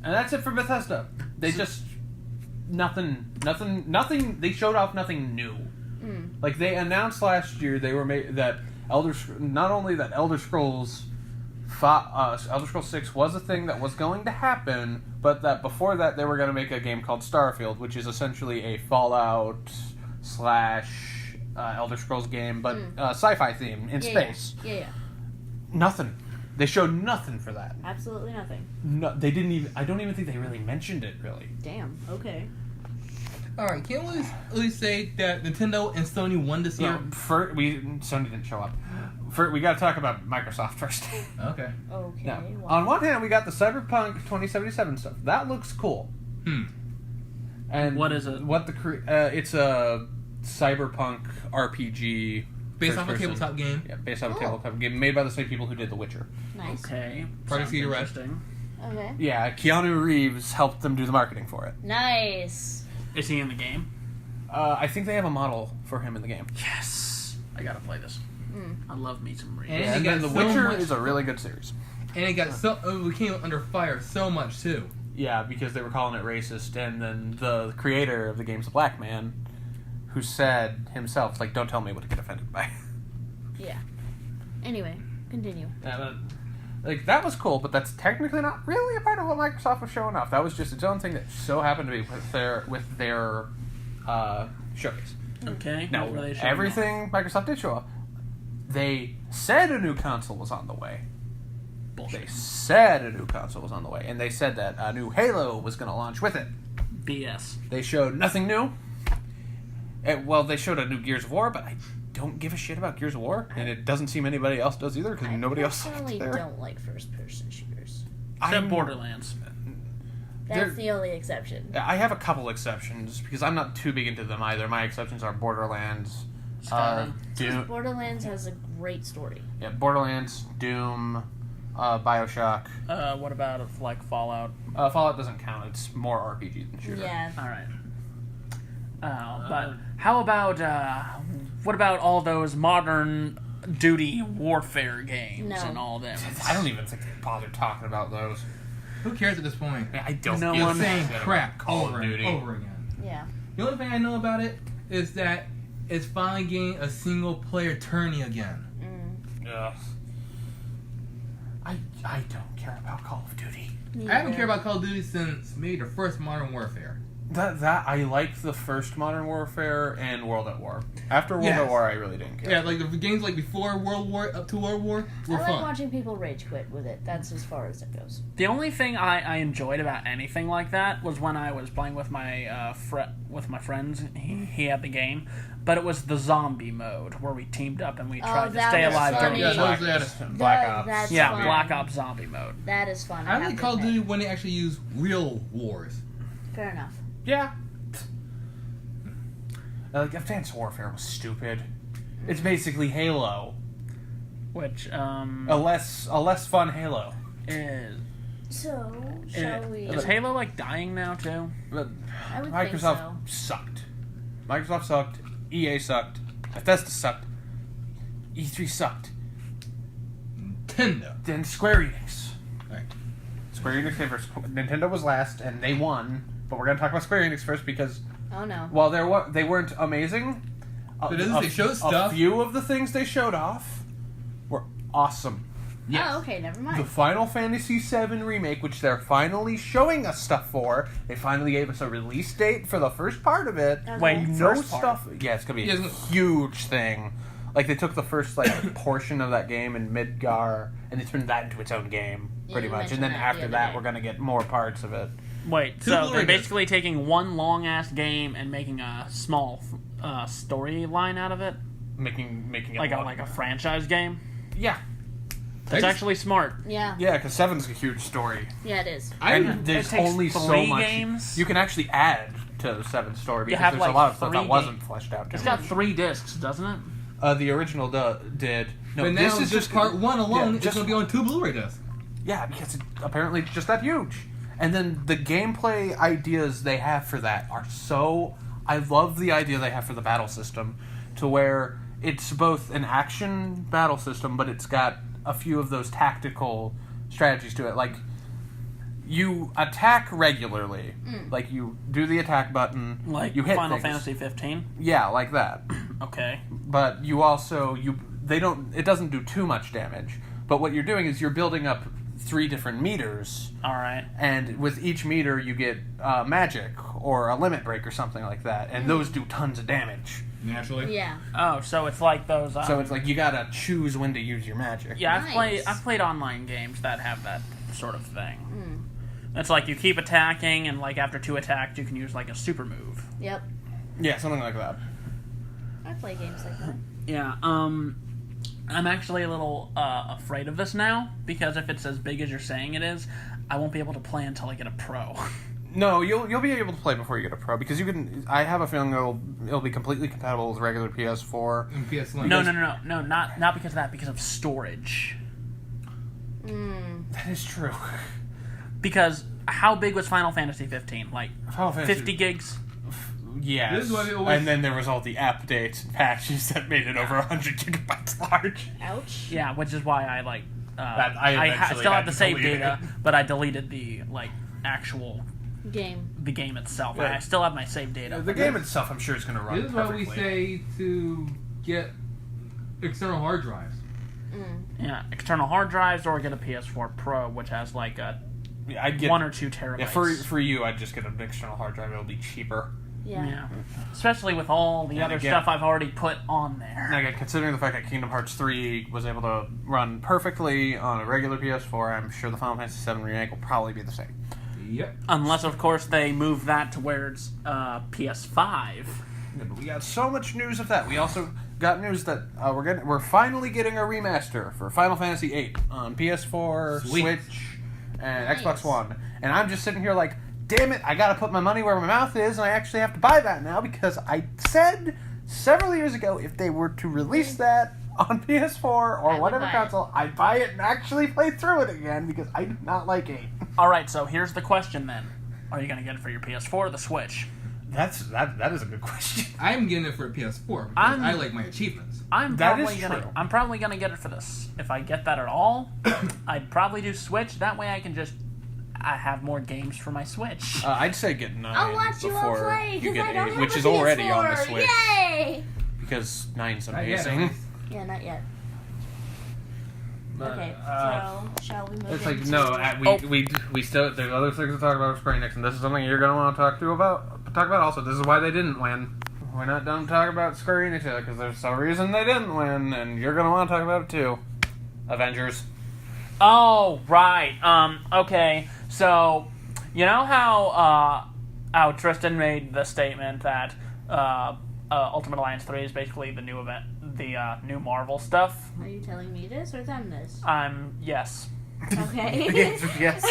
that's it for Bethesda. They just nothing. They showed off nothing new. Like they announced last year, they were that not only that Elder Scrolls 6 was a thing that was going to happen, but that before that they were going to make a game called Starfield, which is essentially a Fallout / Elder Scrolls game, but sci-fi theme in space. Yeah. Nothing. They showed nothing for that. Absolutely nothing. No, they didn't even. I don't even think they really mentioned it. Really. Damn. Okay. All right. Can't we at least say that Nintendo and Sony won this year? Sony didn't show up. We got to talk about Microsoft first. Okay. Okay. Now, wow. on one hand, we got the Cyberpunk 2077 stuff. That looks cool. And What is it? It's a Cyberpunk RPG Based off a first-person. tabletop game. Yeah, based off a Cool. tabletop game made by the same people who did The Witcher. Nice. Okay. Project Sounds Cedar Red. interesting. Okay. Yeah, Keanu Reeves helped them do the marketing for it. Nice. Is he in the game? I think they have a model for him in the game. Yes. I gotta play this. I love me some Reeves. And And it then got The so Witcher much- is a really good series. And it got it came under fire so much too. Yeah, because they were calling it racist, and then the creator of the game's a black man, who said himself, like, "Don't tell me what to get offended by." Yeah. Anyway, continue. Yeah, but, that was cool, but that's technically not really a part of what Microsoft was showing off. That was just its own thing that so happened to be with their showcase. Okay. Now, what were they showing everything Microsoft did show off, they said a new console was on the way. Bullshit. They said a new console was on the way, and they said that a new Halo was going to launch with it. BS. They showed nothing new. They showed a new Gears of War, but I don't give a shit about Gears of War, and it doesn't seem anybody else does either, because nobody else I saw it personally there. don't like first-person shooters. Except Borderlands. That's the only exception. I have a couple exceptions, because I'm not too big into them either. My exceptions are Borderlands, Doom. Borderlands has a great story. Yeah, Borderlands, Doom, Bioshock. What about like Fallout? Fallout doesn't count. It's more RPG than shooter. Yeah. All right. But how about what about all those modern duty warfare games No. and all them? I don't even think they bother talking about those. Who cares at this point? I don't. No give a one- The same shit about crap Call over of and Duty. over again. Yeah. The only thing I know about it is that it's finally getting a single-player tourney again. Ugh. I don't care about Call of Duty. I haven't cared about Call of Duty since maybe the first Modern Warfare. That I liked the first Modern Warfare and World at War. After World Yes. at War, I really didn't care. Yeah, like the games like before World War up to World War I were like fun. watching people rage quit with it. That's as far as it goes. The only thing I enjoyed about anything like that was when I was playing with my friends. He had the game, but it was the zombie mode where we teamed up and we tried to that stay was alive funny. during Yeah, the those are- Black Ops. That's yeah fun. Black Ops zombie mode. That is fun. I have like to Call of admit. Duty when they actually use real wars. Fair enough. Yeah. Like Advanced Warfare was stupid. It's basically Halo, Which a less fun Halo. is So, shall we? is Halo like dying now too? But I would Microsoft think so. sucked. Microsoft sucked. EA sucked. Bethesda sucked. E3 sucked. Nintendo. Then Square Enix. Right. Square Enix came first. Nintendo was last, and they won. But we're gonna talk about Square Enix first because Oh no. while they weren't amazing, They showed a stuff. few of the things they showed off were awesome. Yes. Oh, okay. Never The mind. Final Fantasy VII Remake, which they're finally showing us stuff for, they finally gave us a release date for the first part of it. That's Wait, all. No first part? stuff. Yeah, it's gonna be a Yeah, huge thing. Like they took the first portion of that game in Midgar, and it's been that into its own game Yeah, pretty you much. And mentioned then that the after other that, day. we're gonna get more parts of it. Wait, Two so they're Blu-ray discs. basically taking one long ass game and making a small storyline out of it, Making it like a franchise game. yeah. That's actually smart. Yeah. Yeah, because 7's a huge story. Yeah, it is. And there's it takes only so 3 much. games. You can actually add to the 7 story because have, there's like, a lot of stuff 3 that wasn't games. fleshed out. It's got 3 discs, doesn't it? The original did. No, But now this is just part one alone. yeah, It's just going to be on 2 Blu-ray discs. Yeah, because apparently it's just that huge. And then the gameplay ideas they have for that are so... I love the idea they have for the battle system to where it's both an action battle system, but it's got a few of those tactical strategies to it. Like, you attack regularly. Like, you do the attack button. Like you hit Final things. Fantasy 15. Yeah, like that. Okay. But you also... it doesn't do too much damage. But what you're doing is you're building up 3 different meters, All right. and with each meter you get magic or a limit break or something like that, and those do tons of damage. Naturally. Yeah. Oh, so it's like those. So it's like you gotta choose when to use your magic. Yeah, Nice. I've played online games that have that sort of thing. It's like you keep attacking, and like after 2 attacks, you can use like a super move. Yep. Yeah, something like that. I play games like that. Yeah. I'm actually a little afraid of this now because if it's as big as you're saying it is, I won't be able to play until I get a Pro. No, you'll be able to play before you get a Pro because you can. I have a feeling it'll be completely compatible with regular PS4. And PS Link. No, not because of that. Because of storage. That is true. Because how big was Final Fantasy 15? Like Final Fantasy 50 gigs? Yes. This is why they always- And then there was all the updates and patches that made it over 100 gigabytes large. Ouch. Yeah, which is why I like. That I eventually still had have the to save delete data, it. but I deleted the actual Game. the game itself. Yeah. I still have my save data. The game itself, I'm sure, is going to run This is why perfectly. we say to get external hard drives. Yeah, external hard drives or get a PS4 Pro, which has like a I'd get 1 or 2 terabytes. Yeah, for you, I'd just get an external hard drive. It'll be cheaper. Yeah. Especially with all the And other again- stuff I've already put on there. And again, considering the fact that Kingdom Hearts 3 was able to run perfectly on a regular PS4, I'm sure the Final Fantasy VII Remake will probably be the same. Yep. Unless, of course, they move that to where it's PS5. Yeah, but we got so much news of that. We also got news that we're finally getting a remaster for Final Fantasy VIII on PS4, Sweet. Switch, and Nice. Xbox One. And I'm just sitting here like, damn it, I gotta put my money where my mouth is, and I actually have to buy that now because I said several years ago if they were to release that on PS4 or I would whatever buy it. console, I'd buy it and actually play through it again because I do not like it. Alright, so here's the question then. Are you going to get it for your PS4 or the Switch? That is a good question. I'm getting it for a PS4 because I'm- I like my achievements. That is true. I'm probably gonna get it for this. If I get that at all, I'd probably do Switch. That way I can I have more games for my Switch. I'd say get 9 I'll watch you all before play you because get I don't 8, have which a is already on the PS4. Switch. Yay! Because 9's Not yet, amazing. at least. Yeah, not yet. But, Okay, so shall we move It's like into... no, Oh. we still there's other things to talk about with Square Enix, and this is something you're gonna want to talk about. Also, this is why they didn't win. We're not done talking about Square Enix yet because there's some reason they didn't win, and you're gonna want to talk about it too. Avengers. Oh, right. Okay. So, you know how Tristan made the statement that Ultimate Alliance 3 is basically the new event, the new Marvel stuff? Are you telling me this or them this? Yes. Okay. Yes.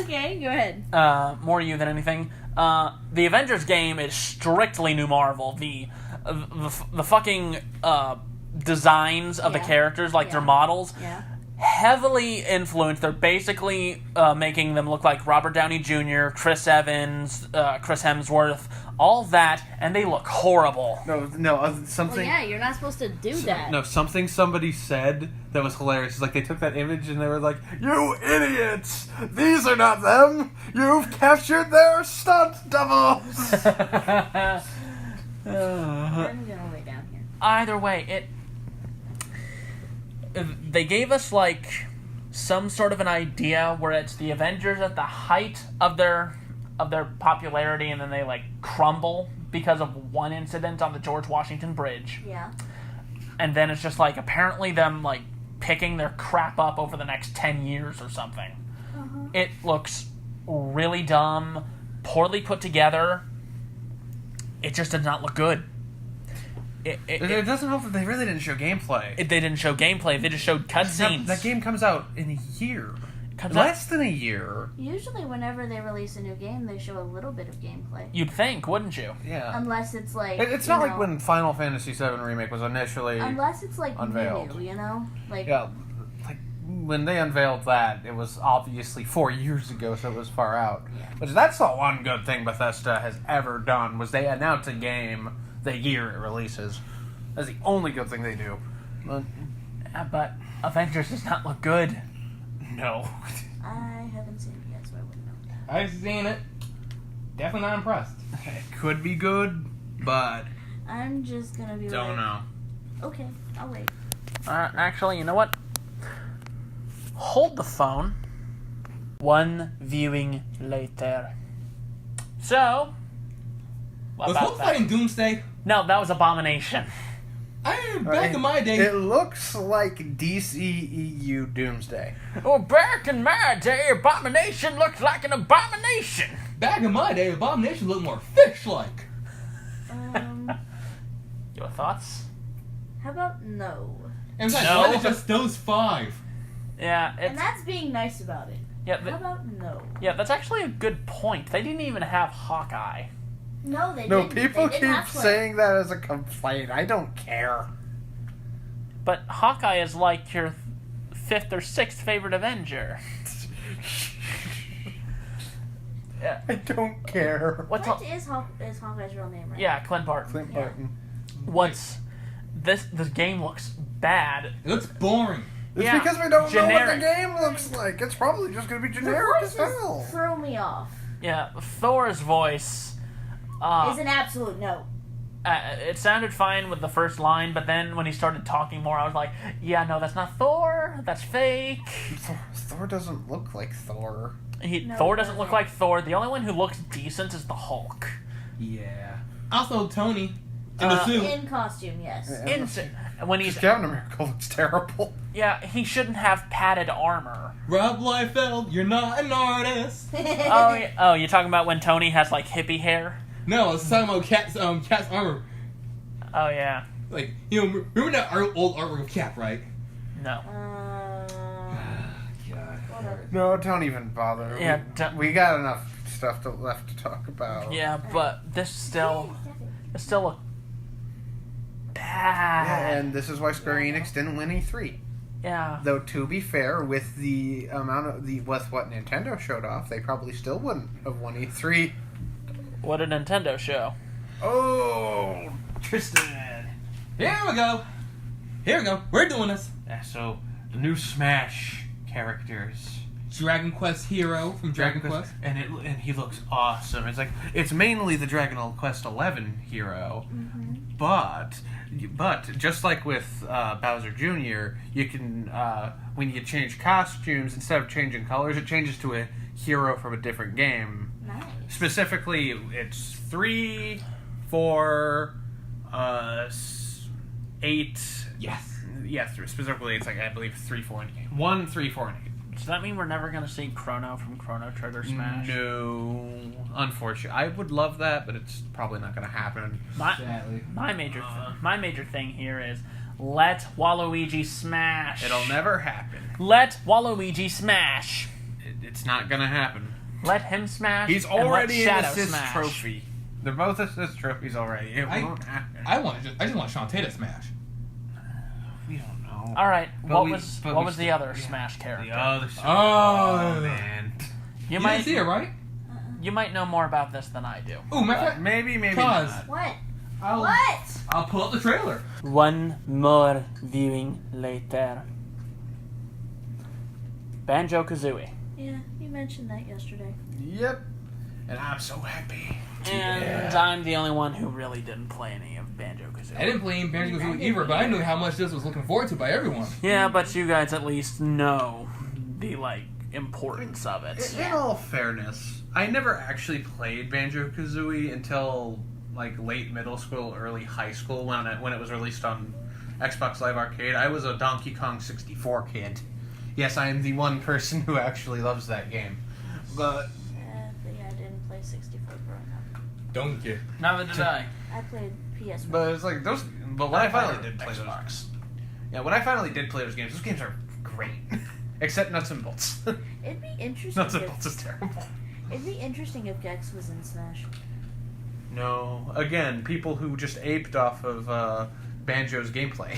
Okay, go ahead. More you than anything. The Avengers game is strictly new Marvel. The fucking designs of the Yeah. characters, like their Yeah. models, Yeah. heavily influenced. They're basically making them look like Robert Downey Jr., Chris Evans, Chris Hemsworth, all that, and they look horrible. No, something. Well, yeah, you're not supposed to do that. No, something somebody said that was hilarious. It's like they took that image and they were like, "You idiots! These are not them. You've captured their stunt doubles." I'm gonna lay down here. Either way, they gave us like some sort of an idea where it's the Avengers at the height of their popularity, and then they like crumble because of one incident on the George Washington Bridge, Yeah. and then it's just like apparently them like picking their crap up over the next 10 years or something. It looks really dumb, poorly put together. It just does not look good. It doesn't help that they really didn't show gameplay. They didn't show gameplay. They just showed cutscenes. That game comes out in a year. Comes out- Less than a year. Usually, whenever they release a new game, they show a little bit of gameplay. You'd think, wouldn't you? Yeah. Unless it's like. It's you not like know, when Final Fantasy VII Remake was initially. Unless it's like unveiled. new, you know? Like. Yeah, like when they unveiled that, it was obviously 4 years ago, so it was far out. Yeah. Which that's the one good thing Bethesda has ever done was they announce a game the year it releases. That's the only good thing they do. But Avengers does not look good. No. I haven't seen it yet, so I wouldn't know. I've seen it. Definitely not impressed. It could be good, but I'm just gonna be don't like. know. Okay, I'll wait. Actually, you know what? Hold the phone. One viewing later. So, what Was about that? Wolfenstein Doomsday? No, that was Abomination. Back in my day. It looks like DCEU Doomsday. Oh, back in my day, Abomination looked like an abomination. Back in my day, Abomination looked more fish-like. Your thoughts? How about no? And besides, No. why not just those 5? Yeah, And it's that's being nice about it. yeah, How about no? yeah. That's actually a good point. They didn't even have Hawkeye. No, they No, didn't. people They did keep not play. saying that as a complaint. I don't care. But Hawkeye is like your fifth or sixth favorite Avenger. Yeah. I don't care. What's Clint is Hawkeye's real name, right? Yeah, Clint Barton. Clint Yeah. Barton. What's this game looks bad. It looks boring. It's Yeah, because we don't know what generic. the game looks like. It's probably just going to be The generic as voices hell. throw me off. Yeah, Thor's voice. It's an absolute no. It sounded fine with the first line, but then when he started talking more, I was like, yeah, no, that's not Thor. That's fake. Thor doesn't look like Thor. No, Thor he doesn't look doesn't. like Thor. The only one who looks decent is the Hulk. Yeah. Also, Tony in the suit. In costume, yes. When he's Captain America looks terrible. yeah, he shouldn't have padded armor. Rob Liefeld, you're not an artist. Oh, you're talking about when Tony has like hippie hair? No, I was talking about Cat's armor. Oh yeah, Like, remember that old artwork of Cap, right? no. No, don't even bother. Yeah, we got enough stuff left to talk about. Yeah, but this still look Yeah, bad. and this is why Square Enix didn't win E3. Yeah. Though to be fair, with the amount of with what Nintendo showed off, they probably still wouldn't have won E3. What did Nintendo show? Oh, Tristan. Here we go. We're doing this. Yeah, so the new Smash characters. Dragon Quest hero from Dragon Quest. and he looks awesome. It's mainly the Dragon Quest XI hero, but just like with Bowser Jr., you can when you change costumes, instead of changing colors, it changes to a hero from a different game. Nice. Specifically, it's 3, 4, 8. Yes. Yeah, specifically, it's I believe 3, 4, and 8. 1, 3, 4, and 8. Does that mean we're never gonna see Chrono from Chrono Trigger Smash? No, unfortunately, I would love that, but it's probably not going to happen. Sadly. My major thing here is let Waluigi smash. It'll never happen. Let Waluigi smash. It's not going to happen. Let him smash. He's and let already an Shadow assist smash. trophy. They're both assist trophies already. It won't happen. I just want Shantae to smash. We don't know. All right. But What was the still- other Smash character? The other Oh, man. You didn't see it, right? You might know more about this than I do. Ooh, matter of fact, Maybe Pause. not. What? I'll What? pull up the trailer. One more viewing later. Banjo-Kazooie. Yeah, you mentioned that yesterday. Yep. And I'm so happy. And I'm the only one who really didn't play any of Banjo-Kazooie. I didn't play Banjo-Kazooie either, but I knew how much this was looking forward to by everyone. Yeah, but you guys at least know the, importance of it. In all fairness, I never actually played Banjo-Kazooie until late middle school, early high school when it was released on Xbox Live Arcade. I was a Donkey Kong 64 kid. Yes, I am the one person who actually loves that game. But Yeah, I didn't play 64 growing up. Don't get. Neither did I. I played PS1. but it's those. But when I finally did play Xbox. yeah, when I finally did play those games are great. Except Nuts and Bolts. It'd be interesting. Nuts and Bolts is terrible. It'd be interesting if Gex was in Smash. No, again, people who just aped off of Banjo's gameplay.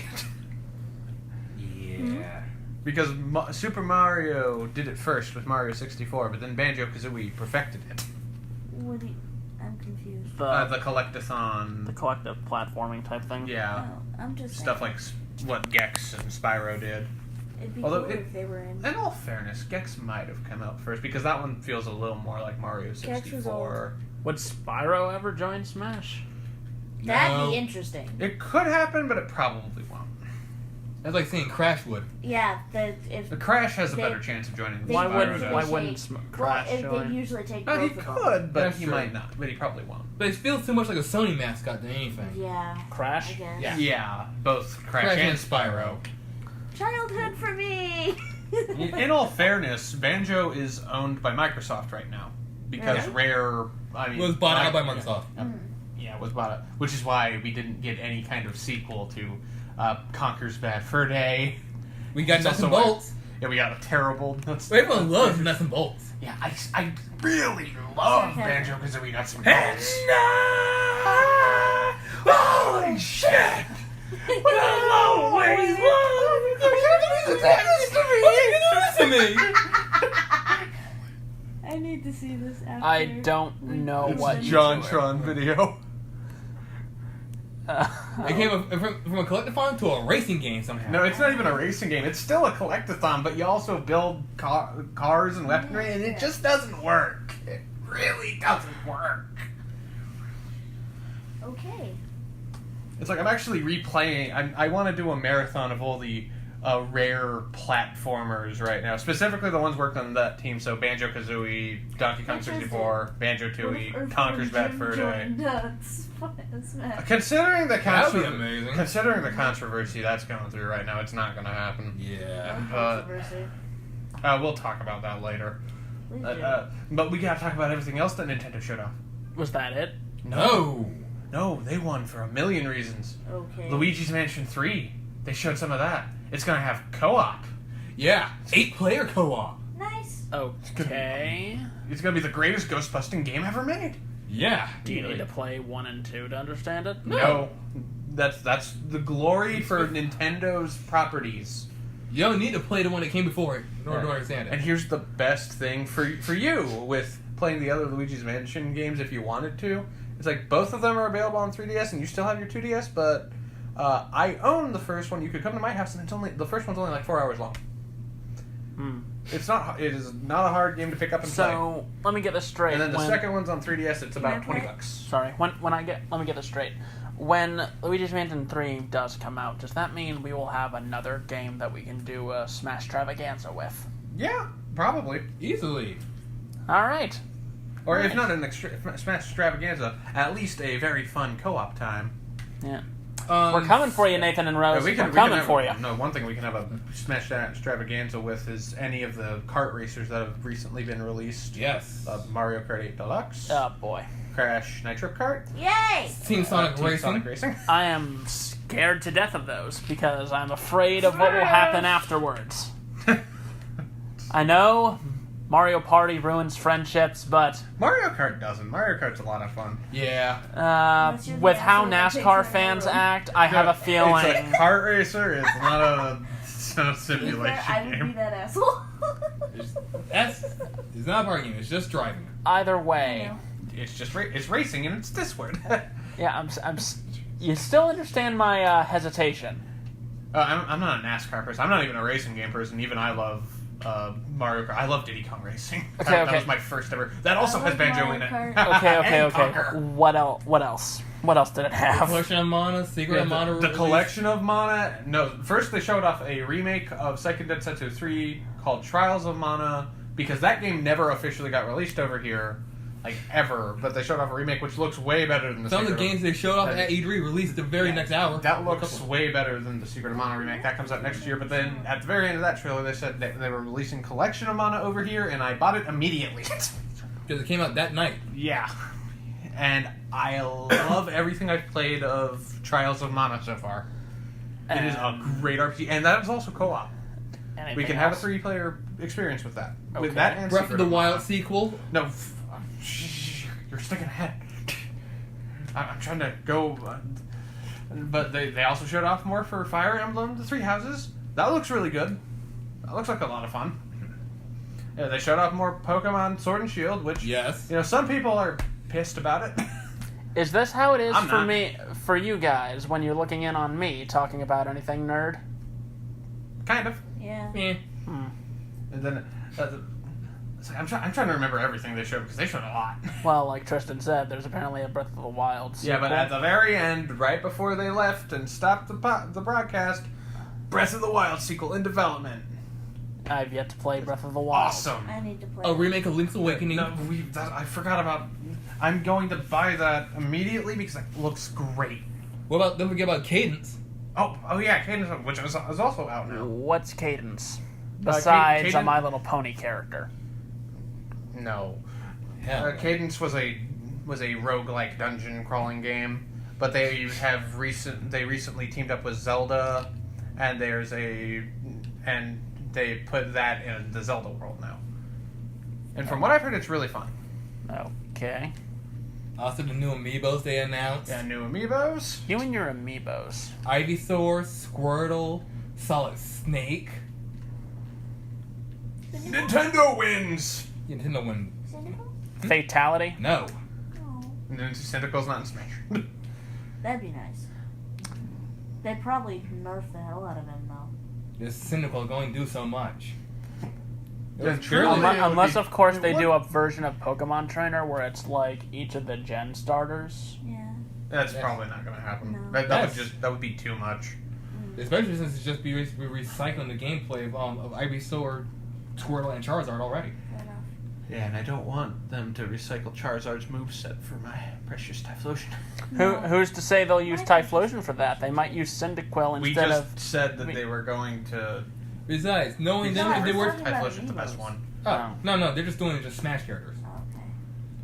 Yeah. Because Super Mario did it first with Mario 64, but then Banjo-Kazooie perfected it. I'm confused. The Collectathon. The collective platforming type thing. Yeah. Oh, I'm just Stuff saying. like what Gex and Spyro did. It'd be although cooler it- if they were in. In all fairness, Gex might have come out first, because that one feels a little more like Mario 64. Would Spyro ever join Smash? That'd No. be interesting. It could happen, but it probably won't. That's like saying Crash would. Yeah, if The Crash has a They- better chance of joining than they Why Spyro wouldn't does. Why take- wouldn't Crash well, if join? they usually take Oh, he both of them. could, but That's he true. might not. But he probably won't. But it feels too much like a Sony mascot than anything. Yeah, I Crash? guess. Yeah. Yeah, both Crash, Crash and and Spyro. Childhood for me. In all fairness, Banjo is owned by Microsoft right now because Really? Rare. I mean, Was bought out by Microsoft. Yeah, was bought out, which is why we didn't get any kind of sequel to Conker's Bad Fur Day. We got It's Nuts and also why- Bolts. Yeah, we got a terrible. Everyone loves Nuts and Bolts. Yeah, I really love Okay. Banjo Kazooie Nuts and Bolts. Holy shit! What a long way! To me. I need to see this after. I don't know what you JonTron video. It came from a collectathon to a racing game somehow. No, it's not even a racing game. It's still a collectathon, but you also build cars and weaponry, and it just doesn't work. It really doesn't work. Okay. It's like I'm actually replaying. I want to do a marathon of all the rare platformers right now. Specifically the ones worked on that team. So Banjo-Kazooie, Donkey Kong 64, Banjo-Tooie, Conker's Bad Fur Day. Considering the That'd be amazing. Considering the controversy that's going through right now, it's not going to happen. Yeah. We'll talk about that later. But we got to talk about everything else that Nintendo showed off. Was that it? No. No, they won for a million reasons. Okay. Luigi's Mansion 3, they showed some of that. It's going to have co-op. Yeah. 8-player co-op. Nice. Okay. It's going to be the greatest ghost-busting game ever made. Yeah. Do you need to play 1 and 2 to understand it? No. That's the glory for Nintendo's properties. You don't need to play the one that came before it in order to understand it. And here's the best thing for you with playing the other Luigi's Mansion games if you wanted to. It's like both of them are available on 3DS and you still have your 2DS, but I own the first one. You could come to my house and the first one's only like 4 hours long. It is not a hard game to pick up and play. So let me get this straight. And then the second one's on 3DS. It's about $20. Sorry. Let me get this straight. When Luigi's Mansion 3 does come out, does that mean we will have another game that we can do a Smash Travaganza with? Yeah, probably. Easily. All right. Or if not an Smash Extravaganza, at least a very fun co-op time. Yeah. We're coming for you, Nathan and Rose. We're coming for you. No, one thing we can have a Smash Extravaganza with is any of the kart racers that have recently been released. Yes. Mario Kart 8 Deluxe. Oh, boy. Crash Nitro Kart. Yay! Team Sonic Racing. I am scared to death of those because I'm afraid of what will happen afterwards. I know Mario Party ruins friendships, but Mario Kart doesn't. Mario Kart's a lot of fun. Yeah. with how NASCAR fans act, I have a feeling. It's a kart racer. It's not a simulation I would be game. that asshole. It's not a argument. It's just driving. Either way, It's just it's racing and it's this word. yeah, you still understand my hesitation. I'm not a NASCAR person. I'm not even a racing game person. Even I love Mario Kart. I love Diddy Kong Racing. Okay, That was my first ever. That also has Banjo in it. Okay. And Conker. What else? What else did it have? Collection of Mana, Secret of Mana. The collection of Mana. No, first they showed off a remake of Seiken Densetsu 3 called Trials of Mana because that game never officially got released over here, like ever. But they showed off a remake which looks way better than the. Some of the games they showed off at E3 released the very next hour. That looks way better than the Secret of Mana remake. That comes out next year. But then at the very end of that trailer, they said they were releasing Collection of Mana over here, and I bought it immediately. Because it came out that night. Yeah. And I love everything I've played of Trials of Mana so far. It is a great RPG, and that is also co-op. We can have a 3-player experience with that. Okay. With that and Breath Secret of the Wild Mana. sequel. No, you're sticking ahead. I'm trying to go, but they also showed off more for Fire Emblem: The Three Houses. That looks really good. That looks like a lot of fun. Yeah, they showed off more Pokemon Sword and Shield, which some people are pissed about it. Is this how it is I'm for not. me, for you guys, when you're looking in on me talking about anything nerd? Kind of. Yeah. And then it's like, I'm trying to remember everything they showed because they showed a lot. Well, like Tristan said, there's apparently a Breath of the Wild sequel. Yeah, but at the very end, right before they left and stopped the broadcast, Breath of the Wild sequel in development. I've yet to play Breath of the Wild. Awesome. I need to play. A remake of Link's Awakening. No, I forgot about. I'm going to buy that immediately because it looks great. Don't forget about Cadence. Oh yeah, Cadence, which is also out now. What's Cadence? Besides a My Little Pony character. No. Yeah. Cadence was a roguelike dungeon crawling game, but they recently teamed up with Zelda, and they put that in the Zelda world now. And from what I've heard, it's really fun. Okay. Also, the new amiibos they announced. Yeah, new amiibos. You and your amiibos. Ivysaur, Squirtle, Solid Snake. Nintendo wins! Yeah, Nintendo win. Fatality? No. Syndical's not in Smash. That'd be nice. They'd probably nerf the hell out of him, though. This Cynical going to do so much. Yeah, truly, Unless, of course, they do a version of Pokemon Trainer where it's like each of the gen starters. Yeah. That's probably not going to happen. No. That would be too much. Especially since it's just be recycling the gameplay of Ivysaur, Squirtle, and Charizard already. Fair enough. Yeah, and I don't want them to recycle Charizard's moveset for my precious Typhlosion. Who's to say they'll use Typhlosion for that? They might use Cyndaquil We instead just of... said that they were going to... Besides, knowing them, if they were... Typhlosion's the best one. Oh, no, they're just doing it just Smash characters. Okay.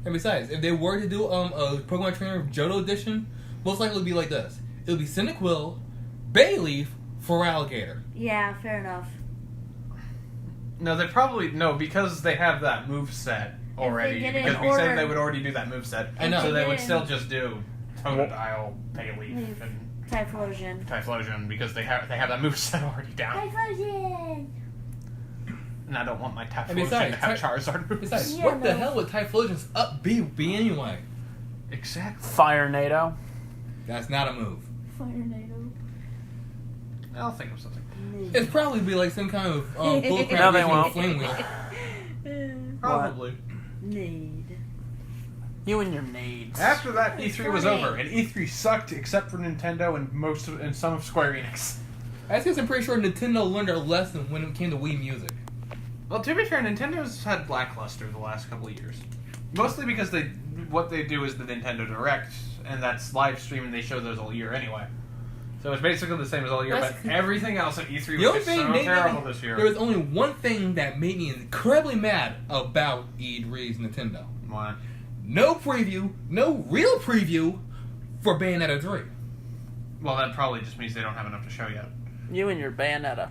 And besides, if they were to do a Pokemon Trainer Johto edition, most likely it would be like this. It would be Cyndaquil, Bayleaf, Feraligatr. Yeah, fair enough. No, they probably... No, because they have that moveset already. did it Because in we order- said they would already do that moveset. I know. So they would did. still just do Totodile, Bayleaf, and Typhlosion. Typhlosion because they have that moveset already down. Typhlosion! And I don't want my Typhlosion besides, to have Charizard moves. Besides, Yeah, what the no. hell would Typhlosion's up be anyway? Exactly. Fire Nado. That's not a move. Firenado. I'll think of something. It'd probably be like some kind of bullcrap No, they version of won't. Flame Wheel. Probably. Need. You and your nades. After that, E3 was funny. over, and E3 sucked except for Nintendo and some of Square Enix. I guess I'm pretty sure Nintendo learned their lesson when it came to Wii Music. Well, to be fair, Nintendo's had lackluster the last couple of years. Mostly because what they do is the Nintendo Direct, and that's live stream, and they show those all year anyway. So it's basically the same as all year, That's- but everything else at E3 The was only just thing so made terrible me, this year. there was only one thing that made me incredibly mad about E3's Nintendo. Why? No preview, no real preview for Bayonetta 3. Well, that probably just means they don't have enough to show yet. You and your Bayonetta.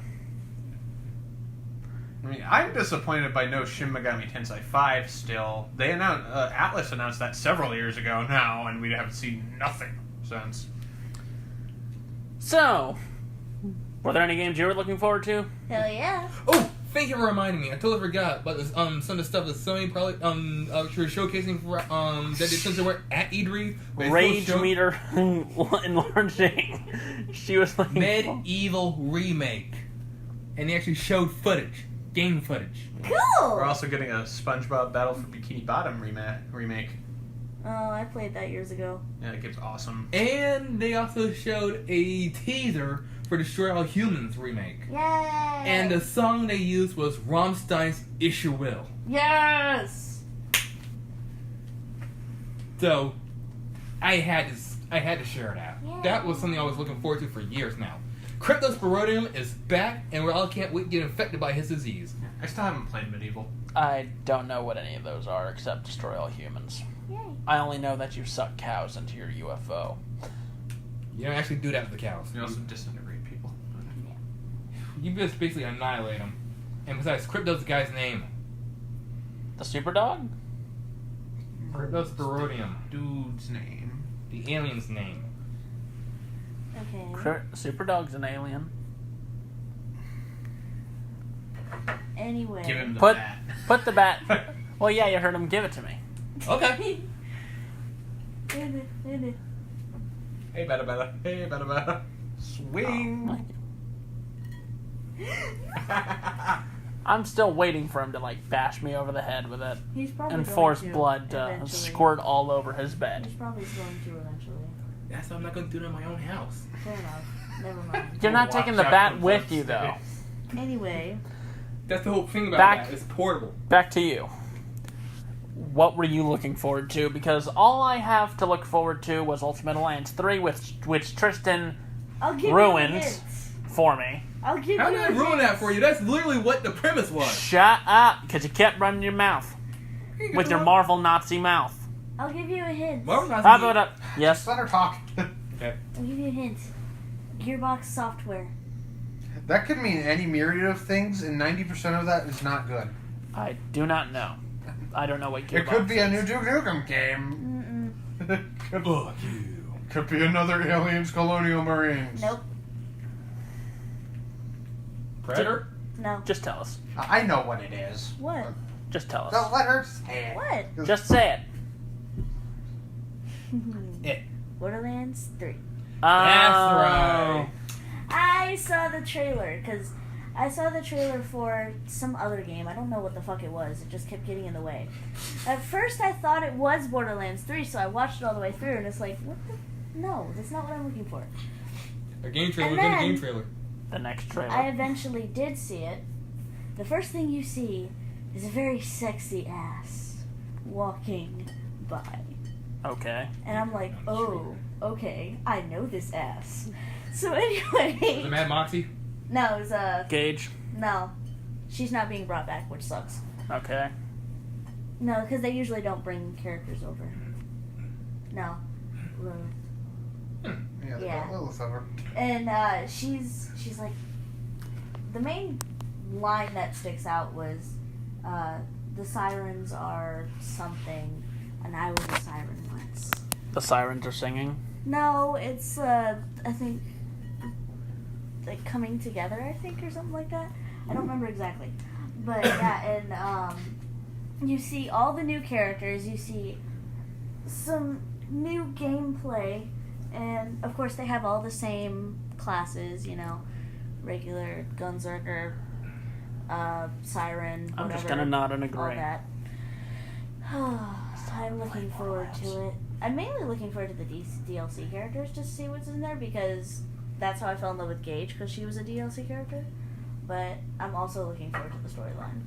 I mean, I'm disappointed by no Shin Megami Tensei 5 still. They announced, Atlas announced that several years ago now, and we haven't seen nothing since. So, were there any games you were looking forward to? Hell yeah. Oh, thank you for reminding me. I totally forgot about this. Some of the stuff that Sony probably showcasing for that since they were at E3. they Rage still showed meter enlarging. She was like Medieval remake, and they actually showed footage, game footage. Cool! We're also getting a SpongeBob Battle for Bikini Bottom remake. Oh, I played that years ago. Yeah, that game's awesome. And they also showed a teaser for Destroy All Humans remake. Yay! And the song they used was Rammstein's Issue Will. Yes! So, I had to share that. Yeah. That was something I was looking forward to for years now. Cryptosporidium is back, and we all can't wait to get infected by his disease. I still haven't played Medieval. I don't know what any of those are except Destroy All Humans. Yay. I only know that you suck cows into your UFO. You don't actually do that with the cows. You also disintegrate people. You just basically annihilate them. And besides, Crypto's the guy's name. The super dog? Cryptosporidium. Dude's name. The alien's name. Okay. Super dog's an alien. Anyway. Give him the Put bat. put the bat. Well, yeah, you heard him give it to me. Okay. Hey, bada bada. Hey, bada bada. Swing. I'm still waiting for him to like bash me over the head with it He's probably and going force to, blood to eventually. squirt all over his bed. He's probably going to eventually. That's why I'm not going to do it in my own house. Fair enough. Never mind. You're not Watch taking the out bat for with bugs. you though. Anyway. That's the whole thing about Back- that. It's portable. Back to you. What were you looking forward to? Because all I have to look forward to was Ultimate Alliance 3, which Tristan I'll give ruined you hints. for me. I'll give How you did I ruin that for you? That's literally what the premise was. Shut up, because you kept running your mouth with your Marvel Nazi mouth. I'll give you a hint. Marvel Nazi- How about up? Yes. Let her talk. Okay. I'll give you a hint. Gearbox software. That could mean any myriad of things, and 90% of that is not good. I do not know. I don't know what Gearbox It could be a new is. Duke Nukem game. Mm-mm. Fuck you. Could be another Aliens Colonial Marines. Nope. Predator? No. Just tell us. I know what it is. What? Just tell So us. let her say it. What? Just say it. It. Borderlands 3. Oh. That's right. I saw the trailer, because I saw the trailer for some other game. I don't know what the fuck it was. It just kept getting in the way. At first, I thought it was Borderlands 3, so I watched it all the way through, and it's like, what the? No, that's not what I'm looking for. A game trailer And within a then- game trailer. The next trailer. I eventually did see it. The first thing you see is a very sexy ass walking by. Okay. And I'm like, oh, okay, I know this ass. So Was it anyway, Mad Moxie? no, it was, Gage. no. She's not being brought back, which sucks. Okay. No, because they usually don't bring characters over. No. Yeah, they Yeah. got Lilith over. And she's like, the main line that sticks out was, the sirens are something, and I was a siren once. The sirens are singing. No, it's I think like coming together, I think, or something like that. I don't remember exactly, but yeah, and you see all the new characters, you see some new gameplay, and of course they have all the same classes, you know, regular Gunzerker, Siren, whatever. I'm just gonna nod and all agree. that. I'm looking forward to it. I'm mainly looking forward to the DLC characters just to see what's in there, because that's how I fell in love with Gage, because she was a DLC character. But I'm also looking forward to the storyline.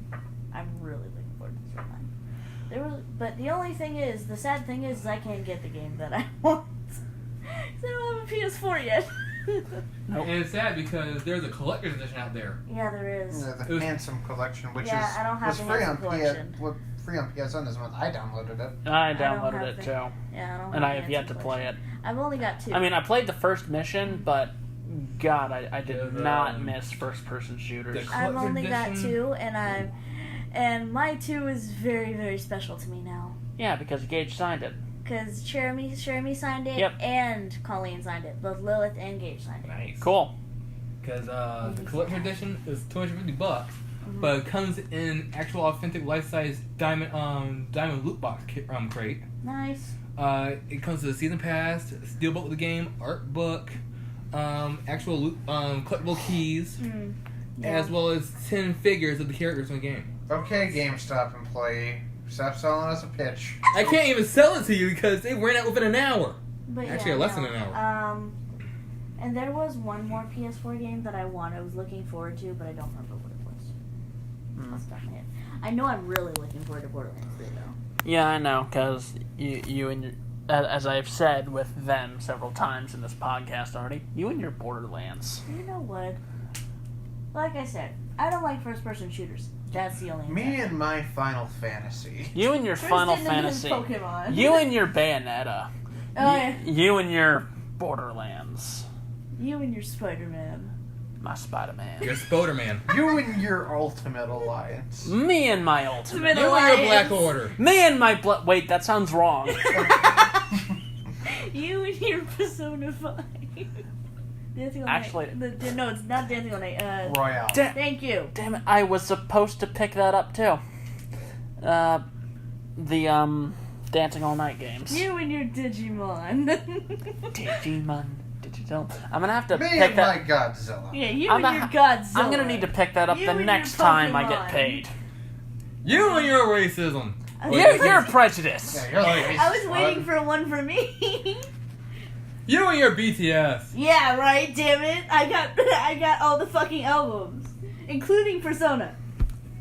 I'm really looking forward to the storyline. But the only thing is, the sad thing is I can't get the game that I want. 'Cause I don't have a PS4 yet. Nope. And it's sad because there's a collector's edition out there. Yeah, there is. Yeah, It the was- Handsome Collection, which Yeah, is I don't have was the free on Handsome Collection. free on PSN this month. I downloaded it. I don't downloaded have it the- too, Yeah, I don't and I have have the yet to Handsome play it. Collection. I've only got 2. I mean, I played the first mission, but God, I did Yeah, the, not miss first-person shooters. the- I've collector's only got edition. 2, and my 2 is very, very special to me now. Yeah, because Gage signed it. Because Jeremy signed it, Yep. and Colleen signed it. Both Lilith and Gage signed it. Nice. Cool. Because the collector's edition is $250, but it comes in actual authentic life-size diamond loot box crate. Nice. It comes with a season pass, steelbook with the game, art book, actual loot, collectible keys, Yeah. as well as 10 figures of the characters in the game. Okay, GameStop employee, stop selling us a pitch. I can't even sell it to you because they ran out within an hour. But Actually, yeah, less no. than an hour. And there was one more PS4 game that I was looking forward to, but I don't remember what it was. Off the top of my head. I know I'm really looking forward to Borderlands 3, though. Yeah, I know, because you and your, as I've said with them several times in this podcast already, you and your Borderlands. You know what? Like I said, I don't like first-person shooters. That's the only Me exception. and my Final Fantasy. You and your Tristan Final and his Fantasy. Pokemon. You and your Bayonetta. Oh, yeah. You and your Borderlands. You and your Spider-Man. My Spider-Man. You're Spoderman. You and your Ultimate Alliance. Me and my Ultimate. Ultimate You and your Black Alliance. Order. Me and my Wait, that sounds wrong. You and your Persona 5. Dancing on Actually- Night. No, it's not Dancing on Night. Royale. Thank you. Damn it, I was supposed to pick that up too. The Dancing All Night games. You and your Digimon. Digimon, Digital. I'm gonna have to Me pick and that. my Godzilla. Yeah, you I'm and your not- Godzilla. I'm gonna need to pick that up You the and your next time I Pokemon. get paid. You and your racism. You're prejudiced. Yeah, you're like, I was waiting for one for me. You and your BTS. Yeah, right. Damn it! I got all the fucking albums, including Persona.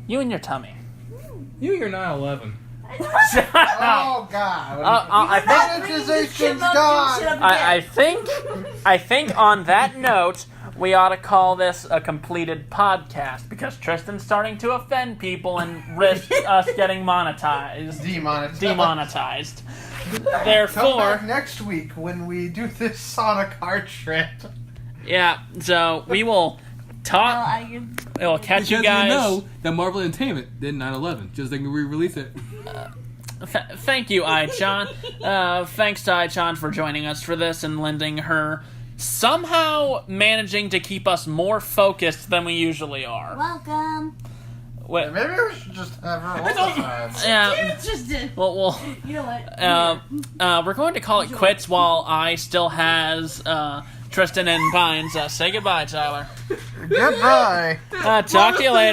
You and your tummy. You and your 9/11. Shut up. Oh God! I think. Monetization's gone. I think on that note, we ought to call this a completed podcast because Tristan's starting to offend people and risk us getting demonetized. Come Therefore, back next week when we do this Sonic art trip. yeah. So we will talk. We'll catch you Because guys. we know that Marvel Entertainment did 9/11, just so they can re-release it. Thank you, Ai-chan. Thanks to Ai-chan for joining us for this and lending her somehow managing to keep us more focused than we usually are. Welcome. Wait, Maybe we should just have her all the time. yeah. It just did. Well, You know what? we're going to call it quits while I still has Tristan and Pines. Say goodbye, Tyler. Goodbye. Talk to you later.